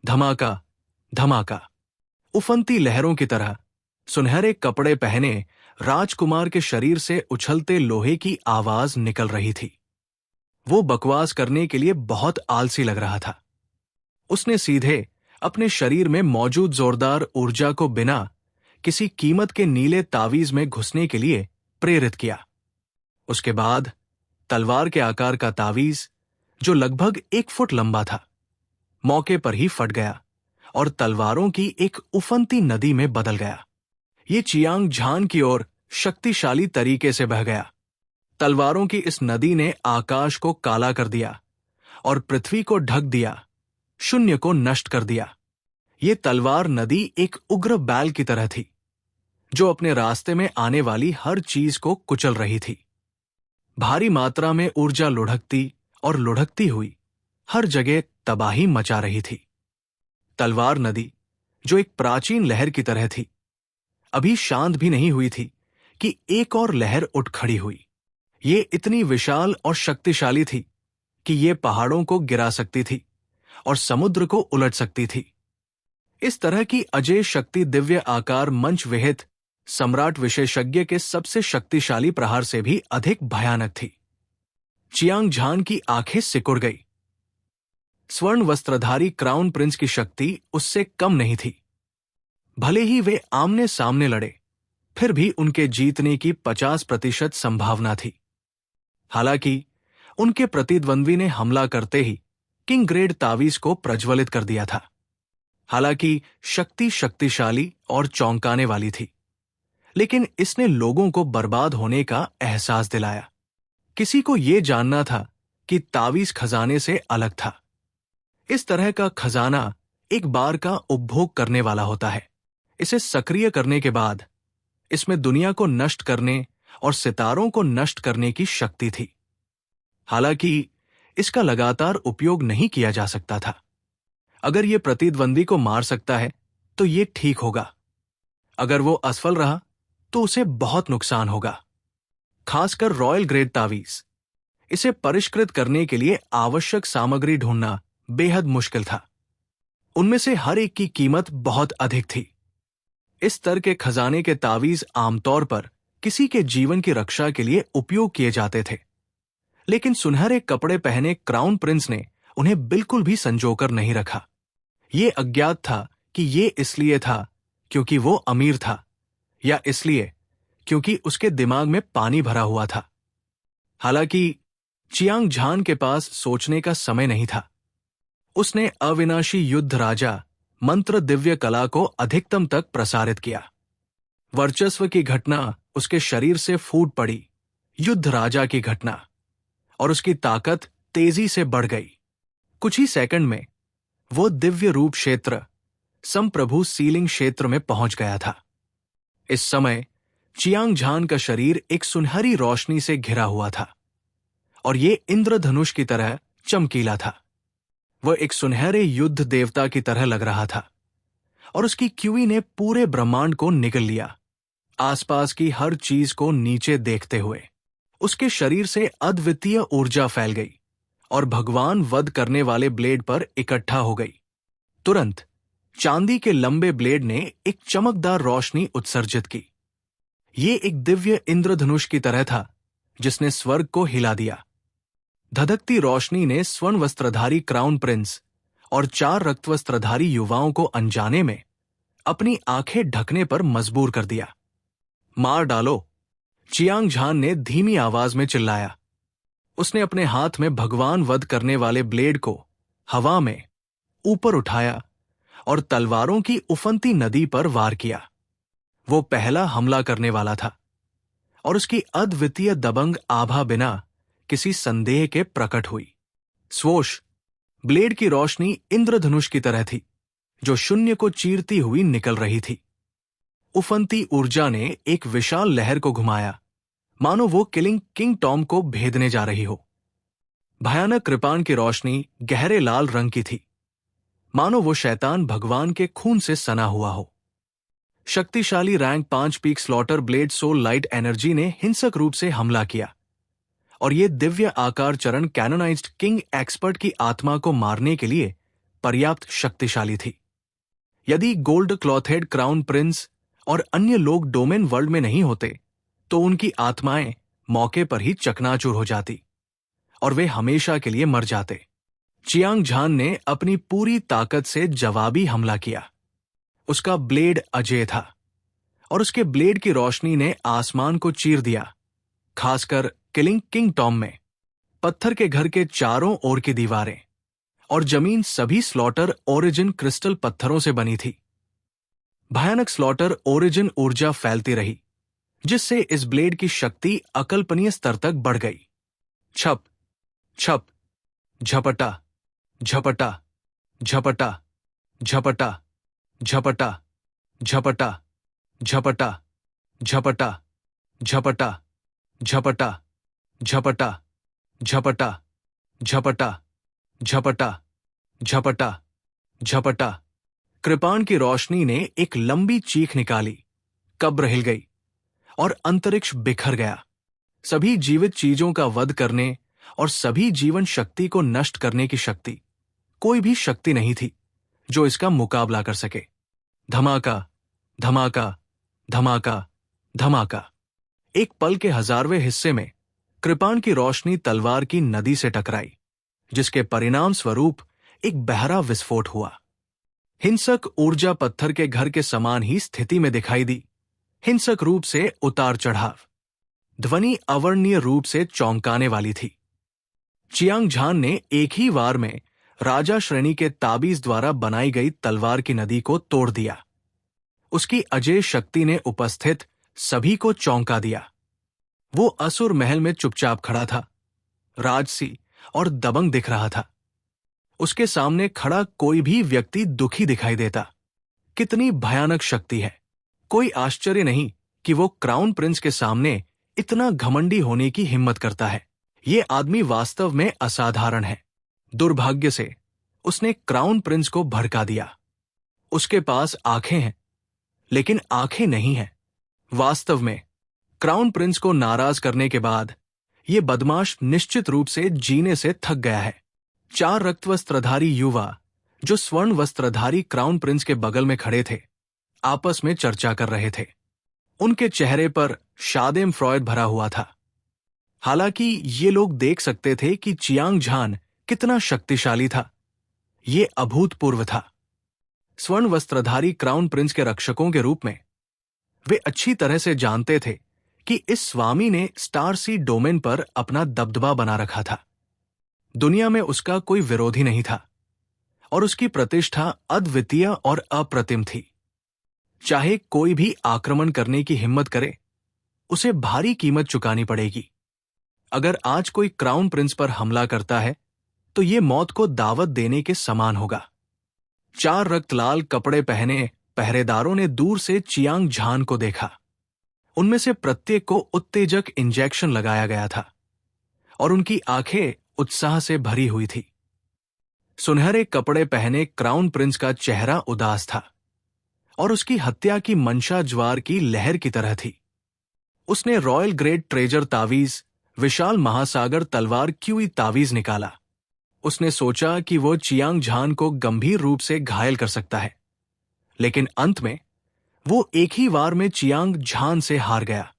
धमाका, धमाका। उफनती लहरों की तरह सुनहरे कपड़े पहने राजकुमार के शरीर से उछलते लोहे की आवाज निकल रही थी। वो बकवास करने के लिए बहुत आलसी लग रहा था। उसने सीधे अपने शरीर में मौजूद जोरदार ऊर्जा को बिना किसी कीमत के नीले तावीज में घुसने के लिए प्रेरित किया। उसके बाद तलवार के आकार का तावीज, जो लगभग 1 फुट लंबा था, मौके पर ही फट गया और तलवारों की एक उफनती नदी में बदल गया। ये चियांग झान की ओर शक्तिशाली तरीके से बह गया। तलवारों की इस नदी ने आकाश को काला कर दिया और पृथ्वी को ढक दिया, शून्य को नष्ट कर दिया। ये तलवार नदी एक उग्र बैल की तरह थी, जो अपने रास्ते में आने वाली हर चीज को कुचल रही थी। भारी मात्रा में ऊर्जा लुढ़कती और लुढ़कती हुई हर जगह तबाही मचा रही थी। तलवार नदी, जो एक प्राचीन लहर की तरह थी, अभी शांत भी नहीं हुई थी कि एक और लहर उठ खड़ी हुई। ये इतनी विशाल और शक्तिशाली थी कि ये पहाड़ों को गिरा सकती थी और समुद्र को उलट सकती थी। इस तरह की अजय शक्ति दिव्य आकार मंच विहित सम्राट विशेषज्ञ के सबसे शक्तिशाली प्रहार से भी अधिक भयानक थी। चियांग झान की आंखें सिकुड़ गई। स्वर्ण वस्त्रधारी क्राउन प्रिंस की शक्ति उससे कम नहीं थी। भले ही वे आमने सामने लड़े, फिर भी उनके जीतने की 50% संभावना थी। हालांकि उनके प्रतिद्वंद्वी ने हमला करते ही किंग ग्रेड तावीज को प्रज्वलित कर दिया था। हालांकि शक्ति शक्तिशाली और चौंकाने वाली थी, लेकिन इसने लोगों को बर्बाद होने का एहसास दिलाया। किसी को यह जानना था कि तावीज खजाने से अलग था। इस तरह का खजाना एक बार का उपभोग करने वाला होता है। इसे सक्रिय करने के बाद इसमें दुनिया को नष्ट करने और सितारों को नष्ट करने की शक्ति थी। हालांकि इसका लगातार उपयोग नहीं किया जा सकता था। अगर यह प्रतिद्वंदी को मार सकता है तो यह ठीक होगा। अगर वो असफल रहा तो उसे बहुत नुकसान होगा, खासकर रॉयल ग्रेड तावीज। इसे परिष्कृत करने के लिए आवश्यक सामग्री ढूंढना बेहद मुश्किल था। उनमें से हर एक की कीमत बहुत अधिक थी। इस स्तर के खजाने के तावीज आमतौर पर किसी के जीवन की रक्षा के लिए उपयोग किए जाते थे, लेकिन सुनहरे कपड़े पहने क्राउन प्रिंस ने उन्हें बिल्कुल भी संजोकर नहीं रखा। ये अज्ञात था कि ये इसलिए था क्योंकि वो अमीर था, या इसलिए क्योंकि उसके दिमाग में पानी भरा हुआ था। हालांकि चियांग झान के पास सोचने का समय नहीं था। उसने अविनाशी युद्ध राजा मंत्र दिव्य कला को अधिकतम तक प्रसारित किया। वर्चस्व की घटना उसके शरीर से फूट पड़ी, युद्ध राजा की घटना, और उसकी ताकत तेजी से बढ़ गई। कुछ ही सेकंड में वो दिव्य रूप क्षेत्र, संप्रभु सीलिंग क्षेत्र में पहुंच गया था। इस समय चियांग झान का शरीर एक सुनहरी रोशनी से घिरा हुआ था और ये इंद्रधनुष की तरह चमकीला था। वह एक सुनहरे युद्ध देवता की तरह लग रहा था और उसकी क्यूई ने पूरे ब्रह्मांड को निगल लिया। आसपास की हर चीज को नीचे देखते हुए उसके शरीर से अद्वितीय ऊर्जा फैल गई और भगवान वध करने वाले ब्लेड पर इकट्ठा हो गई। तुरंत चांदी के लंबे ब्लेड ने एक चमकदार रोशनी उत्सर्जित की। ये एक दिव्य इंद्रधनुष की तरह था जिसने स्वर्ग को हिला दिया। धधकती रोशनी ने स्वर्ण वस्त्रधारी क्राउन प्रिंस और 4 रक्तवस्त्रधारी युवाओं को अनजाने में अपनी आंखें ढकने पर मजबूर कर दिया। मार डालो, चियांग झान ने धीमी आवाज में चिल्लाया। उसने अपने हाथ में भगवान वध करने वाले ब्लेड को हवा में ऊपर उठाया और तलवारों की उफनती नदी पर वार किया। वो पहला हमला करने वाला था और उसकी अद्वितीय दबंग आभा बिना किसी संदेह के प्रकट हुई। स्वोश, ब्लेड की रोशनी इंद्रधनुष की तरह थी जो शून्य को चीरती हुई निकल रही थी। उफनती ऊर्जा ने एक विशाल लहर को घुमाया, मानो वो किंग टॉम को भेदने जा रही हो। भयानक कृपाण की रोशनी गहरे लाल रंग की थी, मानो वो शैतान भगवान के खून से सना हुआ हो। शक्तिशाली rank 5 peak slaughter blade soul light energy ने हिंसक रूप से हमला किया और ये दिव्य आकार चरण कैनोनाइज्ड किंग एक्सपर्ट की आत्मा को मारने के लिए पर्याप्त शक्तिशाली थी। यदि गोल्ड क्लॉथेड क्राउन प्रिंस और अन्य लोग डोमेन वर्ल्ड में नहीं होते तो उनकी आत्माएं मौके पर ही चकनाचूर हो जाती और वे हमेशा के लिए मर जाते। चियांग झान ने अपनी पूरी ताकत से जवाबी हमला किया। उसका ब्लेड अजेय था और उसके ब्लेड की रोशनी ने आसमान को चीर दिया, खासकर किलिंग किंग टॉम में। पत्थर के घर के चारों ओर की दीवारें और जमीन सभी स्लॉटर ओरिजिन क्रिस्टल पत्थरों से बनी थी। भयानक स्लॉटर ओरिजिन ऊर्जा फैलती रही, जिससे इस ब्लेड की शक्ति अकल्पनीय स्तर तक बढ़ गई। छप छप, झपटा झपटा झपटा झपटा झपटा झपटा झपटा झपटा झपटा झपटा झपटा झपटा झपटा झपटा झपटा झपटा। कृपाण की रोशनी ने एक लंबी चीख निकाली, कब्र हिल गई और अंतरिक्ष बिखर गया। सभी जीवित चीजों का वध करने और सभी जीवन शक्ति को नष्ट करने की शक्ति, कोई भी शक्ति नहीं थी जो इसका मुकाबला कर सके। धमाका धमाका धमाका धमाका। एक पल के 1000वें हिस्से में कृपाण की रोशनी तलवार की नदी से टकराई, जिसके परिणाम स्वरूप एक बहरा विस्फोट हुआ। हिंसक ऊर्जा पत्थर के घर के समान ही स्थिति में दिखाई दी, हिंसक रूप से उतार चढ़ाव। ध्वनि अवर्णनीय रूप से चौंकाने वाली थी। चियांग झान ने एक ही वार में राजा श्रेणी के ताबीज द्वारा बनाई गई तलवार की नदी को तोड़ दिया। उसकी अजेय शक्ति ने उपस्थित सभी को चौंका दिया। वो असुर महल में चुपचाप खड़ा था, राजसी और दबंग दिख रहा था। उसके सामने खड़ा कोई भी व्यक्ति दुखी दिखाई देता। कितनी भयानक शक्ति है! कोई आश्चर्य नहीं कि वो क्राउन प्रिंस के सामने इतना घमंडी होने की हिम्मत करता है। ये आदमी वास्तव में असाधारण है। दुर्भाग्य से उसने क्राउन प्रिंस को भड़का दिया। उसके पास आंखें हैं, लेकिन आंखें नहीं हैं। वास्तव में क्राउन प्रिंस को नाराज करने के बाद ये बदमाश निश्चित रूप से जीने से थक गया है। 4 रक्त वस्त्रधारी युवा जो स्वर्ण वस्त्रधारी क्राउन प्रिंस के बगल में खड़े थे, आपस में चर्चा कर रहे थे। उनके चेहरे पर शादेम फ्रॉयड भरा हुआ था। हालांकि ये लोग देख सकते थे कि चियांग झान कितना शक्तिशाली था। ये अभूतपूर्व था। स्वर्ण वस्त्रधारी क्राउन प्रिंस के रक्षकों के रूप में वे अच्छी तरह से जानते थे कि इस स्वामी ने स्टार सी डोमेन पर अपना दबदबा बना रखा था। दुनिया में उसका कोई विरोधी नहीं था और उसकी प्रतिष्ठा अद्वितीय और अप्रतिम थी। चाहे कोई भी आक्रमण करने की हिम्मत करे, उसे भारी कीमत चुकानी पड़ेगी। अगर आज कोई क्राउन प्रिंस पर हमला करता है तो ये मौत को दावत देने के समान होगा। 4 रक्तलाल कपड़े पहने पहरेदारों ने दूर से चियांग झान को देखा। उनमें से प्रत्येक को उत्तेजक इंजेक्शन लगाया गया था और उनकी आंखें उत्साह से भरी हुई थी। सुनहरे कपड़े पहने क्राउन प्रिंस का चेहरा उदास था और उसकी हत्या की मंशा ज्वार की लहर की तरह थी। उसने रॉयल ग्रेड ट्रेजर तावीज, विशाल महासागर तलवार क्यूई तावीज निकाला। उसने सोचा कि वो चियांग झान को गंभीर रूप से घायल कर सकता है, लेकिन अंत में वो एक ही वार में चियांग झान से हार गया।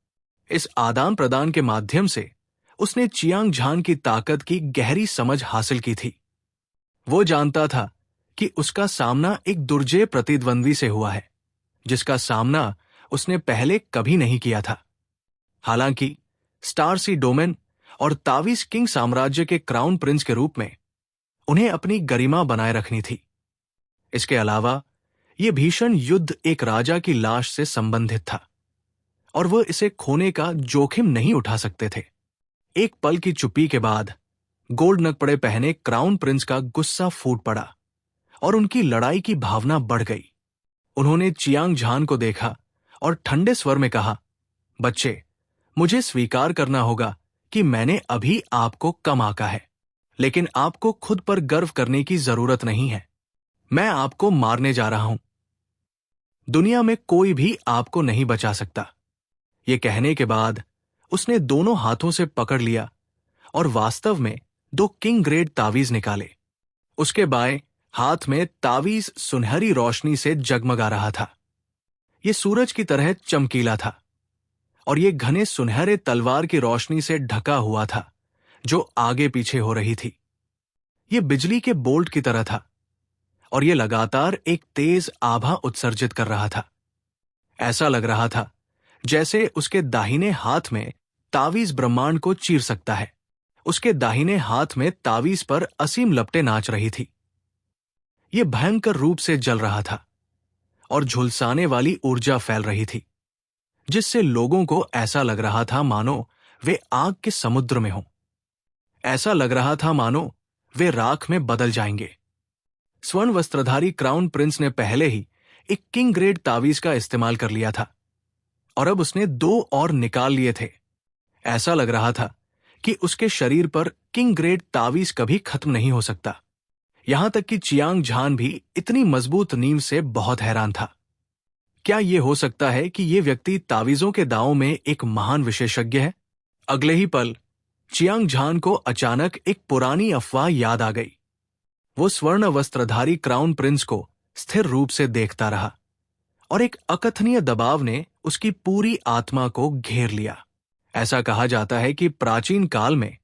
इस आदान प्रदान के माध्यम से उसने चियांग झान की ताकत की गहरी समझ हासिल की थी। वो जानता था कि उसका सामना एक दुर्जेय प्रतिद्वंद्वी से हुआ है, जिसका सामना उसने पहले कभी नहीं किया था। हालांकि स्टार सी डोमेन और तावीज किंग साम्राज्य के क्राउन प्रिंस के रूप में उन्हें अपनी गरिमा बनाए रखनी थी। इसके अलावा यह भीषण युद्ध एक राजा की लाश से संबंधित था और वह इसे खोने का जोखिम नहीं उठा सकते थे। एक पल की चुप्पी के बाद गोल्ड नगपड़े पहने क्राउन प्रिंस का गुस्सा फूट पड़ा और उनकी लड़ाई की भावना बढ़ गई। उन्होंने चियांग झान को देखा और ठंडे स्वर में कहा, बच्चे, मुझे स्वीकार करना होगा कि मैंने अभी आपको कम आंका है, लेकिन आपको खुद पर गर्व करने की जरूरत नहीं है। मैं आपको मारने जा रहा हूं। दुनिया में कोई भी आपको नहीं बचा सकता। ये कहने के बाद उसने दोनों हाथों से पकड़ लिया और वास्तव में 2 किंग ग्रेड तावीज निकाले। उसके बाएं हाथ में तावीज सुनहरी रोशनी से जगमगा रहा था। ये सूरज की तरह चमकीला था और ये घने सुनहरे तलवार की रोशनी से ढका हुआ था जो आगे पीछे हो रही थी। ये बिजली के बोल्ट की तरह था और ये लगातार एक तेज आभा उत्सर्जित कर रहा था। ऐसा लग रहा था जैसे उसके दाहिने हाथ में तावीज ब्रह्मांड को चीर सकता है। उसके दाहिने हाथ में तावीज पर असीम लपटें नाच रही थी। यह भयंकर रूप से जल रहा था और झुलसाने वाली ऊर्जा फैल रही थी, जिससे लोगों को ऐसा लग रहा था मानो वे आग के समुद्र में हों। ऐसा लग रहा था मानो वे राख में बदल जाएंगे। स्वर्ण वस्त्रधारी क्राउन प्रिंस ने पहले ही एक किंग ग्रेड तावीज का इस्तेमाल कर लिया था और अब उसने 2 और निकाल लिए थे। ऐसा लग रहा था कि उसके शरीर पर किंग ग्रेड तावीज कभी खत्म नहीं हो सकता। यहां तक कि चियांग झान भी इतनी मजबूत नींव से बहुत हैरान था। क्या यह हो सकता है कि यह व्यक्ति तावीजों के दांवों में एक महान विशेषज्ञ है? अगले ही पल चियांग झान को अचानक एक पुरानी अफवाह याद आ गई। वो स्वर्ण वस्त्रधारी क्राउन प्रिंस को स्थिर रूप से देखता रहा और एक अकथनीय दबाव ने उसकी पूरी आत्मा को घेर लिया। ऐसा कहा जाता है कि प्राचीन काल में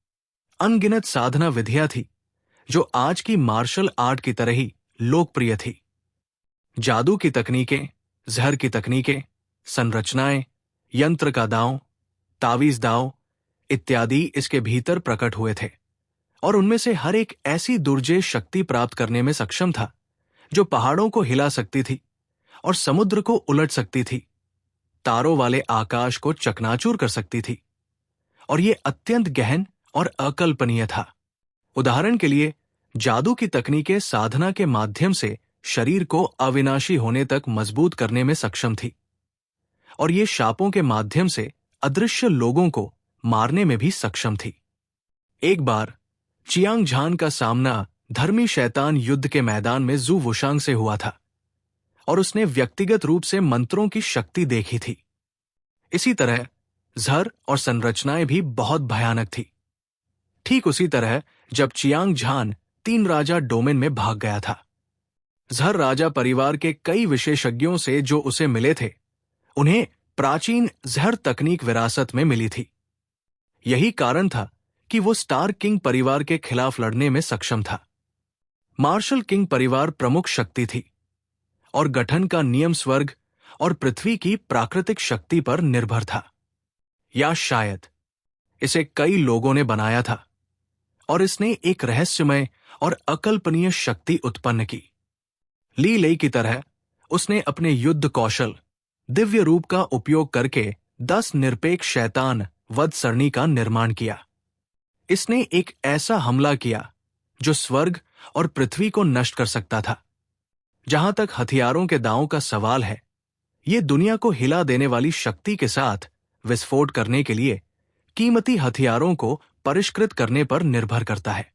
अनगिनत साधना विधियां थी जो आज की मार्शल आर्ट की तरह ही लोकप्रिय थी। जादू की तकनीकें, जहर की तकनीकें, संरचनाएं, यंत्र का दांव, तावीज दांव इत्यादि इसके भीतर प्रकट हुए थे और उनमें से हर एक ऐसी दुर्जेय शक्ति प्राप्त करने में सक्षम था जो पहाड़ों को हिला सकती थी और समुद्र को उलट सकती थी, तारों वाले आकाश को चकनाचूर कर सकती थी। और यह अत्यंत गहन और अकल्पनीय था। उदाहरण के लिए, जादू की तकनीकें साधना के माध्यम से शरीर को अविनाशी होने तक मजबूत करने में सक्षम थी और ये शापों के माध्यम से अदृश्य लोगों को मारने में भी सक्षम थी। एक बार चियांग झान का सामना धर्मी शैतान युद्ध के मैदान में जू वुशांग से हुआ था और उसने व्यक्तिगत रूप से मंत्रों की शक्ति देखी थी। इसी तरह जहर और संरचनाएं भी बहुत भयानक थी। ठीक उसी तरह जब चियांग झान 3 राजा डोमेन में भाग गया था, जहर राजा परिवार के कई विशेषज्ञों से जो उसे मिले थे, उन्हें प्राचीन जहर तकनीक विरासत में मिली थी। यही कारण था कि वो स्टार किंग परिवार के खिलाफ लड़ने में सक्षम था। मार्शल किंग परिवार प्रमुख शक्ति थी और गठन का नियम स्वर्ग और पृथ्वी की प्राकृतिक शक्ति पर निर्भर था, या शायद इसे कई लोगों ने बनाया था और इसने एक रहस्यमय और अकल्पनीय शक्ति उत्पन्न की। ली लेई की तरह उसने अपने युद्ध कौशल, दिव्य रूप का उपयोग करके 10 निरपेक्ष शैतान वध सरणी का निर्माण किया। इसने एक ऐसा हमला किया जो स्वर्ग और पृथ्वी को नष्ट कर सकता था। जहां तक हथियारों के दांवों का सवाल है, ये दुनिया को हिला देने वाली शक्ति के साथ विस्फोट करने के लिए कीमती हथियारों को परिष्कृत करने पर निर्भर करता है।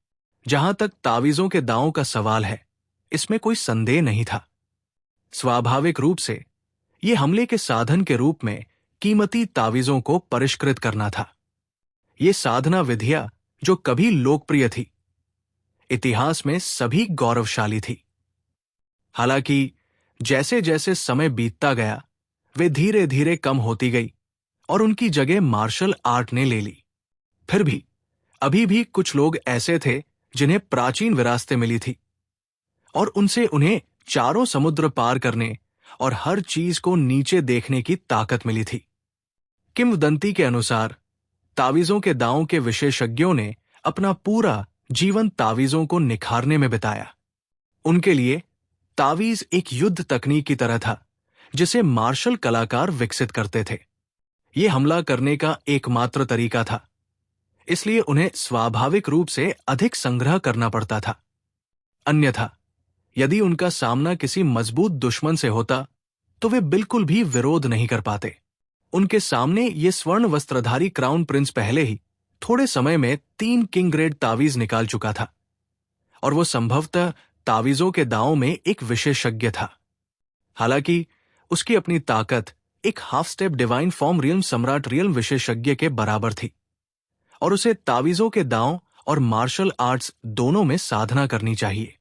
जहां तक तावीजों के दांवों का सवाल है, इसमें कोई संदेह नहीं था। स्वाभाविक रूप से यह हमले के साधन के रूप में कीमती तावीजों को परिष्कृत करना था। ये साधना विधियां जो कभी लोकप्रिय थी, इतिहास में सभी गौरवशाली थी। हालांकि जैसे जैसे समय बीतता गया, वे धीरे धीरे कम होती गई और उनकी जगह मार्शल आर्ट ने ले ली। फिर भी अभी भी कुछ लोग ऐसे थे जिन्हें प्राचीन विरासतें मिली थी और उनसे उन्हें चारों समुद्र पार करने और हर चीज को नीचे देखने की ताकत मिली थी। किंवदंती के अनुसार तावीजों के दांवों के विशेषज्ञों ने अपना पूरा जीवन तावीजों को निखारने में बिताया। उनके लिए तावीज एक युद्ध तकनीक की तरह था जिसे मार्शल कलाकार विकसित करते थे। यह हमला करने का एकमात्र तरीका था, इसलिए उन्हें स्वाभाविक रूप से अधिक संग्रह करना पड़ता था। अन्यथा यदि उनका सामना किसी मजबूत दुश्मन से होता तो वे बिल्कुल भी विरोध नहीं कर पाते। उनके सामने ये स्वर्ण वस्त्रधारी क्राउन प्रिंस पहले ही थोड़े समय में 3 किंग ग्रेड तावीज निकाल चुका था और वो संभवतः तावीजों के दांवों में एक विशेषज्ञ था। हालांकि उसकी अपनी ताकत एक half step divine form realm सम्राट रियल्म विशेषज्ञ के बराबर थी और उसे तावीजों के दांव और मार्शल आर्ट्स दोनों में साधना करनी चाहिए।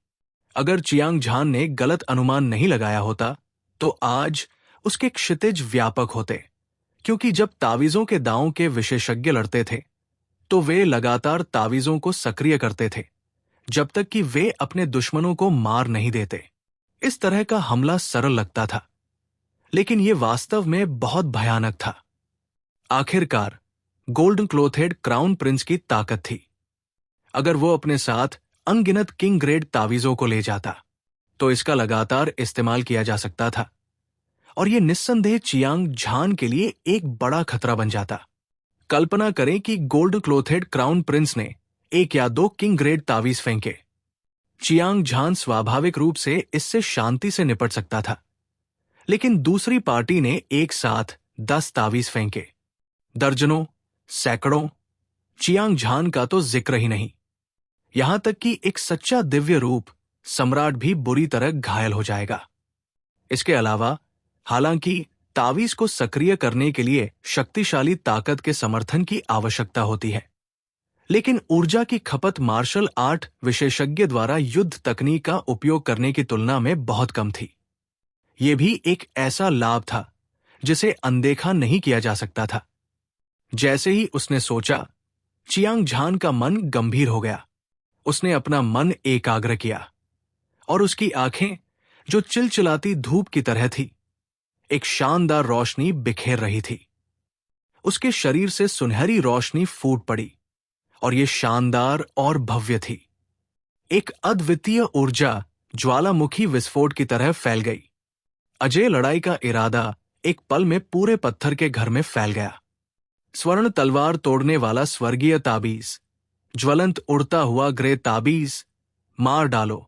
अगर चियांग झान ने गलत अनुमान नहीं लगाया होता तो आज उसके क्षितिज व्यापक होते, क्योंकि जब तावीजों के दांवों के विशेषज्ञ लड़ते थे तो वे लगातार तावीजों को सक्रिय करते थे जब तक कि वे अपने दुश्मनों को मार नहीं देते। इस तरह का हमला सरल लगता था, लेकिन यह वास्तव में बहुत भयानक था। आखिरकार गोल्डन क्लोथेड क्राउन प्रिंस की ताकत थी। अगर वो अपने साथ अनगिनत किंग ग्रेड तावीजों को ले जाता तो इसका लगातार इस्तेमाल किया जा सकता था, और यह निस्संदेह चियांग झान के लिए एक बड़ा खतरा बन जाता। कल्पना करें कि गोल्ड क्लोथेड क्राउन प्रिंस ने 1 या 2 किंग ग्रेड तावीज फेंके। चियांग झान स्वाभाविक रूप से इससे शांति से निपट सकता था, लेकिन दूसरी पार्टी ने एक साथ 10 तावीज फेंके, दर्जनों, सैकड़ों। चियांग झान का तो जिक्र ही नहीं। यहां तक कि एक सच्चा दिव्य रूप सम्राट भी बुरी तरह घायल हो जाएगा। इसके अलावा, हालांकि तावीज को सक्रिय करने के लिए शक्तिशाली ताकत के समर्थन की आवश्यकता होती है, लेकिन ऊर्जा की खपत मार्शल आर्ट विशेषज्ञ द्वारा युद्ध तकनीक का उपयोग करने की तुलना में बहुत कम थी। यह भी एक ऐसा लाभ था जिसे अनदेखा नहीं किया जा सकता था। जैसे ही उसने सोचा, चियांग झान का मन गंभीर हो गया। उसने अपना मन एकाग्र किया और उसकी आंखें, जो चिलचिलाती धूप की तरह थी, एक शानदार रोशनी बिखेर रही थी। उसके शरीर से सुनहरी रोशनी फूट पड़ी और यह शानदार और भव्य थी। एक अद्वितीय ऊर्जा ज्वालामुखी विस्फोट की तरह फैल गई। अजय लड़ाई का इरादा एक पल में पूरे पत्थर के घर में फैल गया। स्वर्ण तलवार तोड़ने वाला स्वर्गीय ताबीज, ज्वलंत उड़ता हुआ ग्रे ताबीज, मार डालो।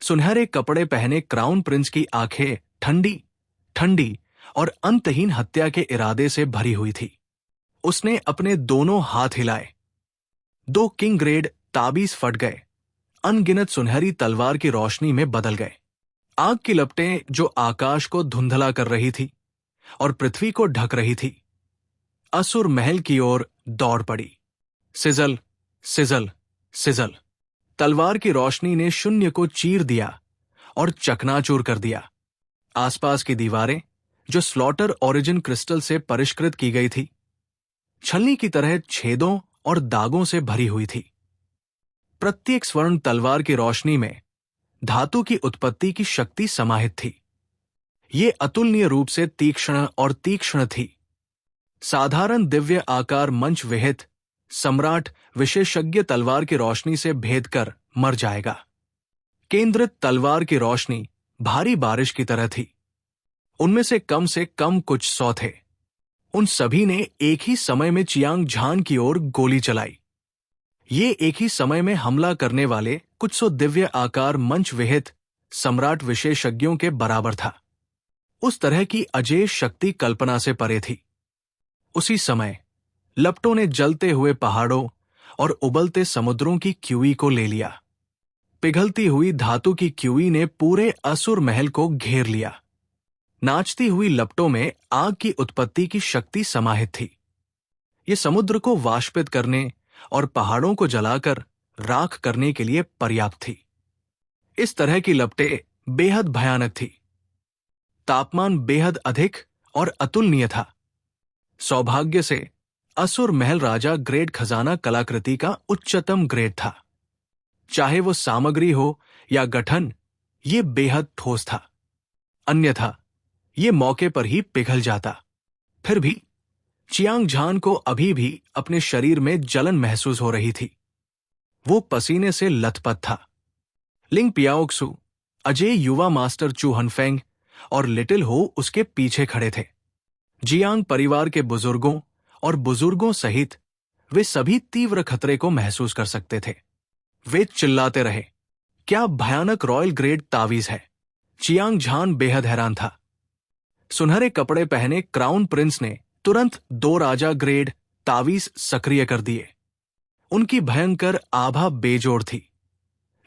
सुनहरे कपड़े पहने क्राउन प्रिंस की आंखें ठंडी ठंडी और अंतहीन हत्या के इरादे से भरी हुई थी। उसने अपने दोनों हाथ हिलाए। 2 किंग ग्रेड ताबीज फट गए, अनगिनत सुनहरी तलवार की रोशनी में बदल गए। आग की लपटें जो आकाश को धुंधला कर रही थी और पृथ्वी को ढक रही थी, असुर महल की ओर दौड़ पड़ी। Sizzle sizzle sizzle. तलवार की रोशनी ने शून्य को चीर दिया और चकनाचूर कर दिया। आसपास की दीवारें, जो स्लॉटर ओरिजिन क्रिस्टल से परिष्कृत की गई थी, छलनी की तरह छेदों और दागों से भरी हुई थी। प्रत्येक स्वर्ण तलवार की रोशनी में धातु की उत्पत्ति की शक्ति समाहित थी। ये अतुलनीय रूप से तीक्ष्ण और तीक्ष्ण थी। साधारण दिव्य आकार मंच विहित सम्राट विशेषज्ञ तलवार की रोशनी से भेद कर मर जाएगा। केंद्रित तलवार की रोशनी भारी बारिश की तरह थी। उनमें से कम कुछ 100 थे। उन सभी ने एक ही समय में चियांग झान की ओर गोली चलाई। ये एक ही समय में हमला करने वाले कुछ 100 दिव्य आकार मंच विहित सम्राट विशेषज्ञों के बराबर था। उस तरह की अजेय शक्ति कल्पना से परे थी। उसी समय लपटों ने जलते हुए पहाड़ों और उबलते समुद्रों की क्यूई को ले लिया। पिघलती हुई धातु की क्यूई ने पूरे असुर महल को घेर लिया। नाचती हुई लपटों में आग की उत्पत्ति की शक्ति समाहित थी। ये समुद्र को वाष्पित करने और पहाड़ों को जलाकर राख करने के लिए पर्याप्त थी। इस तरह की लपटें बेहद भयानक थी। तापमान बेहद अधिक और अतुलनीय था। सौभाग्य से असुर महल राजा ग्रेड खजाना कलाकृति का उच्चतम ग्रेड था। चाहे वो सामग्री हो या गठन, ये बेहद ठोस था। अन्यथा ये मौके पर ही पिघल जाता। फिर भी चियांग झान को अभी भी अपने शरीर में जलन महसूस हो रही थी। वो पसीने से लथपथ था। लिंग पियाओक्सु, अजय युवा मास्टर चू हनफेंग और लिटिल हो उसके पीछे खड़े थे। जियांग परिवार के बुजुर्गों और बुजुर्गों सहित वे सभी तीव्र खतरे को महसूस कर सकते थे। वे चिल्लाते रहे, क्या भयानक रॉयल ग्रेड तावीज है। चियांग झान बेहद हैरान था। सुनहरे कपड़े पहने क्राउन प्रिंस ने तुरंत 2 राजा ग्रेड तावीज सक्रिय कर दिए। उनकी भयंकर आभा बेजोड़ थी,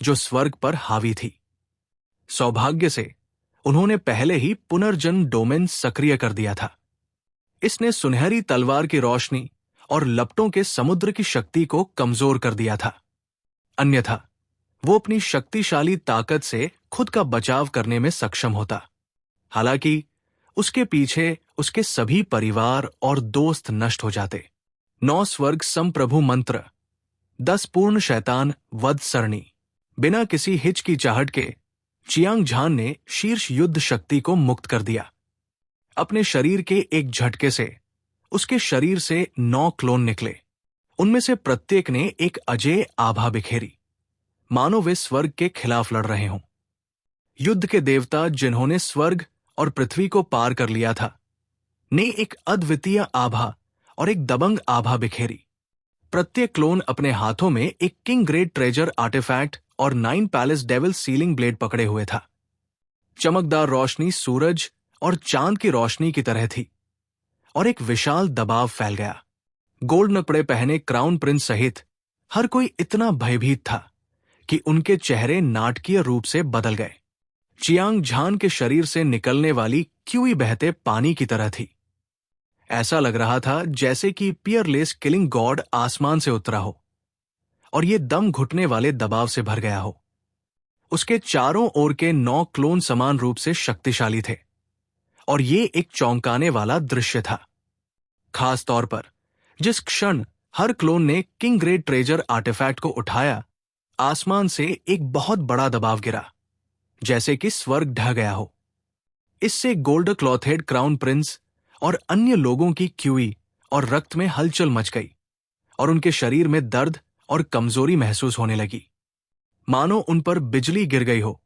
जो स्वर्ग पर हावी थी। सौभाग्य से उन्होंने पहले ही पुनर्जन्म डोमेन सक्रिय कर दिया था। इसने सुनहरी तलवार की रोशनी और लपटों के समुद्र की शक्ति को कमजोर कर दिया था। अन्यथा वो अपनी शक्तिशाली ताकत से खुद का बचाव करने में सक्षम होता। हालांकि उसके पीछे उसके सभी परिवार और दोस्त नष्ट हो जाते। 9 स्वर्ग संप्रभु मंत्र, 10 पूर्ण शैतान वध सरणी। बिना किसी हिचकिचाहट के चियांग झान ने शीर्ष युद्ध शक्ति को मुक्त कर दिया। अपने शरीर के एक झटके से उसके शरीर से 9 क्लोन निकले। उनमें से प्रत्येक ने एक अजेय आभा बिखेरी, मानो वे स्वर्ग के खिलाफ लड़ रहे हों। युद्ध के देवता जिन्होंने स्वर्ग और पृथ्वी को पार कर लिया था, ने एक अद्वितीय आभा और एक दबंग आभा बिखेरी। प्रत्येक क्लोन अपने हाथों में एक किंग ग्रेड ट्रेजर आर्टिफैक्ट और 9 पैलेस डेविल सीलिंग ब्लेड पकड़े हुए था। चमकदार रोशनी सूरज और चांद की रोशनी की तरह थी और एक विशाल दबाव फैल गया। गोल्ड कपड़े पहने क्राउन प्रिंस सहित हर कोई इतना भयभीत था कि उनके चेहरे नाटकीय रूप से बदल गए। चियांग झान के शरीर से निकलने वाली क्यूई बहते पानी की तरह थी। ऐसा लग रहा था जैसे कि पियरलेस किलिंग गॉड आसमान से उतरा हो और ये दम घुटने वाले दबाव से भर गया हो। उसके चारों ओर के 9 क्लोन समान रूप से शक्तिशाली थे और ये एक चौंकाने वाला दृश्य था। खास तौर पर जिस क्षण हर क्लोन ने किंग ग्रेड ट्रेजर आर्टिफैक्ट को उठाया, आसमान से एक बहुत बड़ा दबाव गिरा, जैसे कि स्वर्ग ढह गया हो। इससे गोल्ड क्लॉथेड क्राउन प्रिंस और अन्य लोगों की क्यूई और रक्त में हलचल मच गई और उनके शरीर में दर्द और कमजोरी महसूस होने लगी, मानो उन पर बिजली गिर गई हो।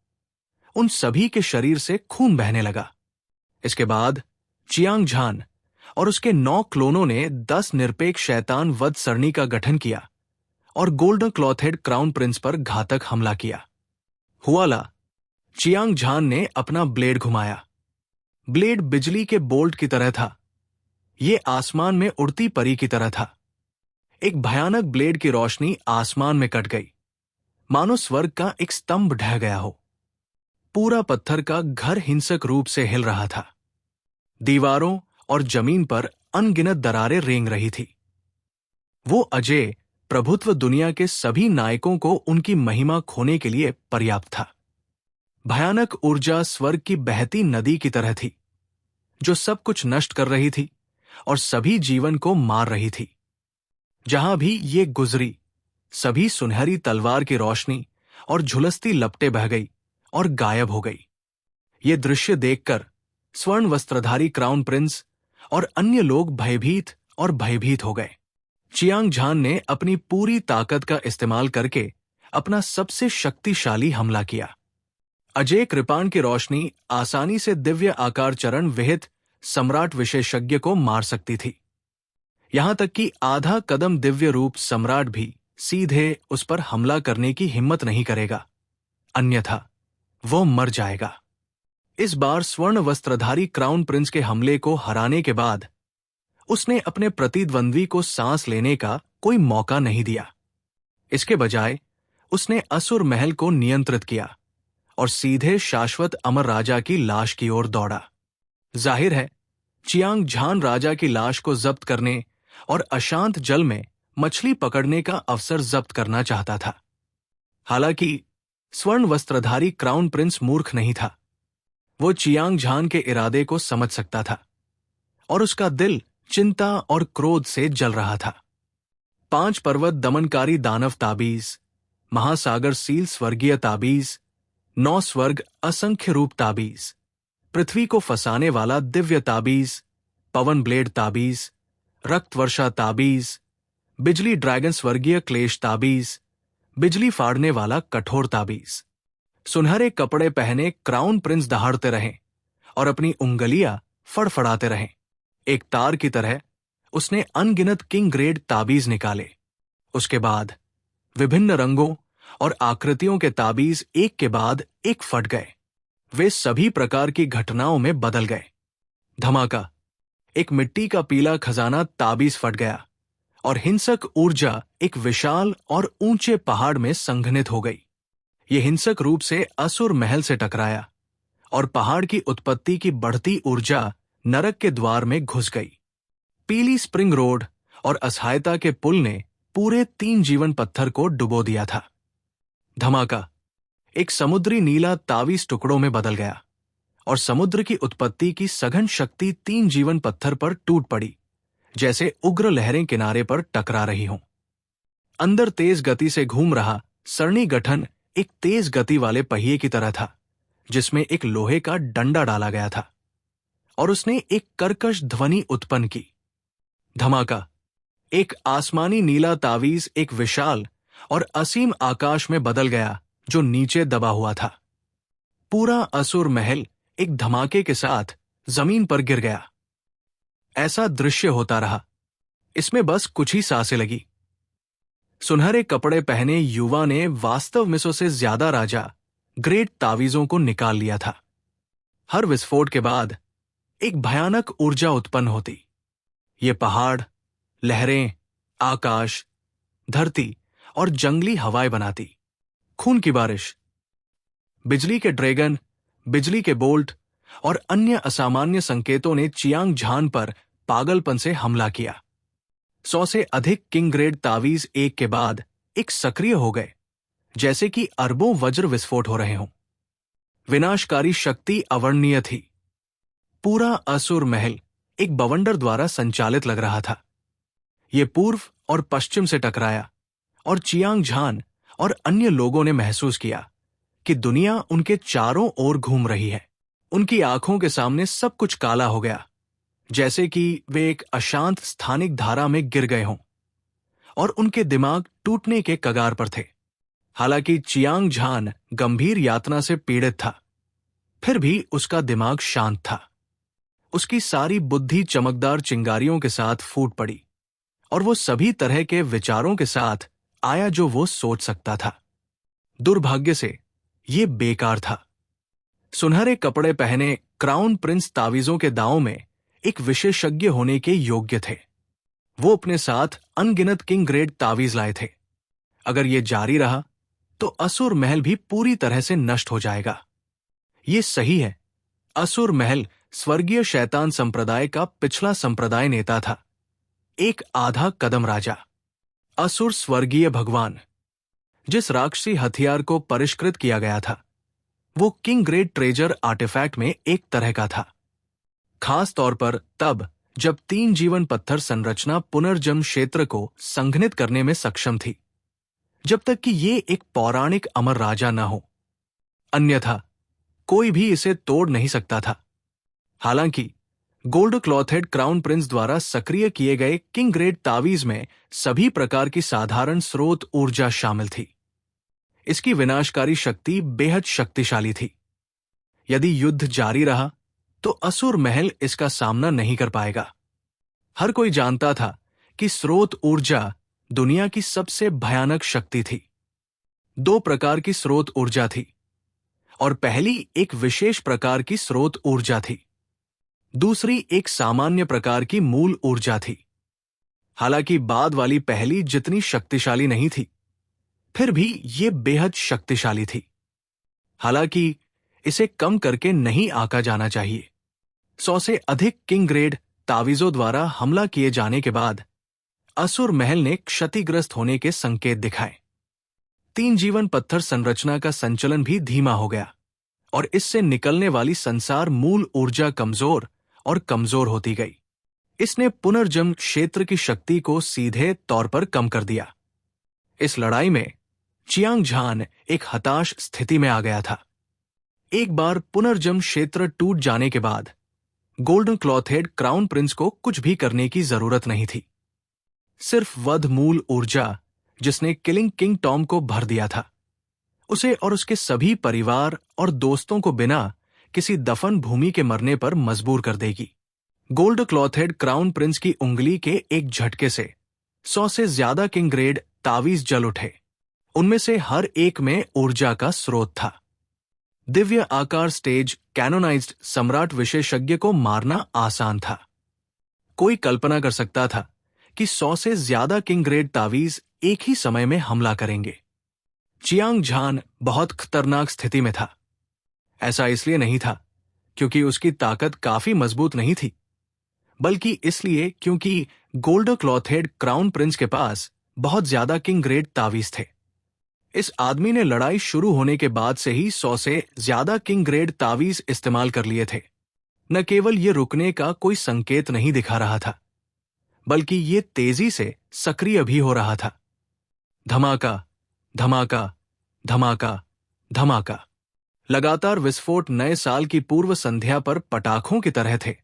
उन सभी के शरीर से खून बहने लगा। इसके बाद चियांग झान और उसके 9 क्लोनों ने 10 निरपेक्ष शैतान वध सरणी का गठन किया और गोल्डन क्लॉथेड क्राउन प्रिंस पर घातक हमला किया। हुआला, चियांग झान ने अपना ब्लेड घुमाया। ब्लेड बिजली के बोल्ट की तरह था। यह आसमान में उड़ती परी की तरह था। एक भयानक ब्लेड की रोशनी आसमान में कट गई, मानो स्वर्ग का एक स्तंभ ढह गया हो। पूरा पत्थर का घर हिंसक रूप से हिल रहा था। दीवारों और जमीन पर अनगिनत दरारें रेंग रही थी। वो अजेय प्रभुत्व दुनिया के सभी नायकों को उनकी महिमा खोने के लिए पर्याप्त था। भयानक ऊर्जा स्वर्ग की बहती नदी की तरह थी, जो सब कुछ नष्ट कर रही थी और सभी जीवन को मार रही थी। जहां भी ये गुजरी, सभी सुनहरी तलवार की रोशनी और झुलसती लपटें बह गई और गायब हो गई। ये दृश्य देखकर स्वर्ण वस्त्रधारी क्राउन प्रिंस और अन्य लोग भयभीत और भयभीत हो गए। चियांग झान ने अपनी पूरी ताकत का इस्तेमाल करके अपना सबसे शक्तिशाली हमला किया। अजय कृपाण की रोशनी आसानी से दिव्य आकार चरण विहित सम्राट विशेषज्ञ को मार सकती थी। यहां तक कि आधा कदम दिव्य रूप सम्राट भी सीधे उस पर हमला करने की हिम्मत नहीं करेगा, अन्यथा वो मर जाएगा। इस बार स्वर्ण वस्त्रधारी क्राउन प्रिंस के हमले को हराने के बाद उसने अपने प्रतिद्वंद्वी को सांस लेने का कोई मौका नहीं दिया। इसके बजाय उसने असुर महल को नियंत्रित किया और सीधे शाश्वत अमर राजा की लाश की ओर दौड़ा। जाहिर है, चियांग झान राजा की लाश को जब्त करने और अशांत जल में मछली पकड़ने का अवसर जब्त करना चाहता था। हालांकि स्वर्ण वस्त्रधारी क्राउन प्रिंस मूर्ख नहीं था। वो चियांग झान के इरादे को समझ सकता था और उसका दिल चिंता और क्रोध से जल रहा था। 5 पर्वत दमनकारी दानव ताबीज, महासागर सील स्वर्गीय ताबीज, 9 स्वर्ग असंख्य रूप ताबीज, पृथ्वी को फंसाने वाला दिव्य ताबीज, पवन ब्लेड ताबीज, रक्त वर्षा ताबीज, बिजली ड्रैगन स्वर्गीय क्लेश ताबीज, बिजली फाड़ने वाला कठोर ताबीज। सुनहरे कपड़े पहने क्राउन प्रिंस दहाड़ते रहें और अपनी उंगलियां फड़फड़ाते रहें। एक तार की तरह उसने अनगिनत किंग ग्रेड ताबीज निकाले। उसके बाद विभिन्न रंगों और आकृतियों के ताबीज एक के बाद एक फट गए। वे सभी प्रकार की घटनाओं में बदल गए। धमाका, एक मिट्टी का पीला खजाना ताबीज फट गया और हिंसक ऊर्जा एक विशाल और ऊंचे पहाड़ में संघनित हो गई। यह हिंसक रूप से असुर महल से टकराया और पहाड़ की उत्पत्ति की बढ़ती ऊर्जा नरक के द्वार में घुस गई। पीली स्प्रिंग रोड और असहायता के पुल ने पूरे 3 जीवन पत्थर को डुबो दिया था। धमाका। एक समुद्री नीला तावीज टुकड़ों में बदल गया और समुद्र की उत्पत्ति की सघन शक्ति 3 जीवन पत्थर पर टूट पड़ी, जैसे उग्र लहरें किनारे पर टकरा रही हों। अंदर तेज गति से घूम रहा सरणी गठन एक तेज गति वाले पहिए की तरह था, जिसमें एक लोहे का डंडा डाला गया था, और उसने एक कर्कश ध्वनि उत्पन्न की। धमाका। एक आसमानी नीला तावीज एक विशाल और असीम आकाश में बदल गया जो नीचे दबा हुआ था। पूरा असुर महल एक धमाके के साथ जमीन पर गिर गया। ऐसा दृश्य होता रहा। इसमें बस कुछ ही सांसें लगी। सुनहरे कपड़े पहने युवा ने वास्तव में 100 से ज्यादा राजा ग्रेट तावीजों को निकाल लिया था। हर विस्फोट के बाद एक भयानक ऊर्जा उत्पन्न होती। ये पहाड़, लहरें, आकाश, धरती और जंगली हवाएं बनाती। खून की बारिश, बिजली के ड्रैगन, बिजली के बोल्ट और अन्य असामान्य संकेतों ने चियांग झान पर पागलपन से हमला किया। 100 से अधिक किंग ग्रेड तावीज एक के बाद एक सक्रिय हो गए, जैसे कि अरबों वज्र विस्फोट हो रहे हों। विनाशकारी शक्ति अवर्णनीय थी। पूरा असुर महल एक बवंडर द्वारा संचालित लग रहा था। यह पूर्व और पश्चिम से टकराया और चियांग झान और अन्य लोगों ने महसूस किया कि दुनिया उनके चारों ओर घूम रही है। उनकी आंखों के सामने सब कुछ काला हो गया, जैसे कि वे एक अशांत स्थानिक धारा में गिर गए हों, और उनके दिमाग टूटने के कगार पर थे। हालांकि चियांग झान गंभीर यातना से पीड़ित था, फिर भी उसका दिमाग शांत था। उसकी सारी बुद्धि चमकदार चिंगारियों के साथ फूट पड़ी, और वो सभी तरह के विचारों के साथ आया जो वो सोच सकता था। दुर्भाग्य से ये बेकार था। सुनहरे कपड़े पहने क्राउन प्रिंस तावीजों के दांव में एक विशेषज्ञ होने के योग्य थे। वो अपने साथ अनगिनत किंग ग्रेड तावीज लाए थे। अगर ये जारी रहा तो असुर महल भी पूरी तरह से नष्ट हो जाएगा। ये सही है, असुर महल स्वर्गीय शैतान संप्रदाय का पिछला संप्रदाय नेता था, एक आधा कदम राजा, असुर स्वर्गीय भगवान। जिस राक्षसी हथियार को परिष्कृत किया गया था वो किंग ग्रेड ट्रेजर आर्टिफैक्ट में एक तरह का था, खास तौर पर तब जब 3 जीवन पत्थर संरचना पुनर्जन्म क्षेत्र को संघनित करने में सक्षम थी, जब तक कि ये एक पौराणिक अमर राजा न हो। अन्यथा कोई भी इसे तोड़ नहीं सकता था। हालांकि गोल्ड क्लॉथेड क्राउन प्रिंस द्वारा सक्रिय किए गए किंग ग्रेड तावीज में सभी प्रकार की साधारण स्रोत ऊर्जा शामिल थी। इसकी विनाशकारी शक्ति बेहद शक्तिशाली थी। यदि युद्ध जारी रहा तो असुर महल इसका सामना नहीं कर पाएगा। हर कोई जानता था कि स्रोत ऊर्जा दुनिया की सबसे भयानक शक्ति थी। 2 प्रकार की स्रोत ऊर्जा थी, और पहली एक विशेष प्रकार की स्रोत ऊर्जा थी, दूसरी एक सामान्य प्रकार की मूल ऊर्जा थी। हालांकि बाद वाली पहली जितनी शक्तिशाली नहीं थी, फिर भी ये बेहद शक्तिशाली थी। हालांकि इसे कम करके नहीं आंका जाना चाहिए। 100 से अधिक किंग ग्रेड तावीजों द्वारा हमला किए जाने के बाद असुर महल ने क्षतिग्रस्त होने के संकेत दिखाए। 3 जीवन पत्थर संरचना का संचलन भी धीमा हो गया, और इससे निकलने वाली संसार मूल ऊर्जा कमजोर और कमजोर होती गई। इसने पुनर्जन्म क्षेत्र की शक्ति को सीधे तौर पर कम कर दिया। इस लड़ाई में चियांग झान एक हताश स्थिति में आ गया था। एक बार पुनर्जन्म क्षेत्र टूट जाने के बाद गोल्डन क्लॉथेड क्राउन प्रिंस को कुछ भी करने की जरूरत नहीं थी। सिर्फ वध मूल ऊर्जा जिसने किलिंग किंग टॉम को भर दिया था, उसे और उसके सभी परिवार और दोस्तों को बिना किसी दफन भूमि के मरने पर मजबूर कर देगी। गोल्ड क्लॉथेड क्राउन प्रिंस की उंगली के एक झटके से 100 से ज्यादा किंग ग्रेड तावीज जल उठे। उनमें से हर एक में ऊर्जा का स्रोत था। दिव्य आकार स्टेज कैनोनाइज्ड सम्राट विशेषज्ञ को मारना आसान था। कोई कल्पना कर सकता था कि 100 से ज्यादा किंग ग्रेड तावीज एक ही समय में हमला करेंगे। चियांग झान बहुत खतरनाक स्थिति में था। ऐसा इसलिए नहीं था क्योंकि उसकी ताकत काफी मजबूत नहीं थी, बल्कि इसलिए क्योंकि गोल्ड क्लॉथेड क्राउन प्रिंस के पास बहुत ज्यादा किंग ग्रेड तावीज थे। इस आदमी ने लड़ाई शुरू होने के बाद से ही 100 से ज्यादा किंग ग्रेड तावीज इस्तेमाल कर लिए थे। न केवल ये रुकने का कोई संकेत नहीं दिखा रहा था, बल्कि ये तेजी से सक्रिय भी हो रहा था। धमाका, धमाका, धमाका, धमाका। लगातार विस्फोट नए साल की पूर्व संध्या पर पटाखों की तरह थे,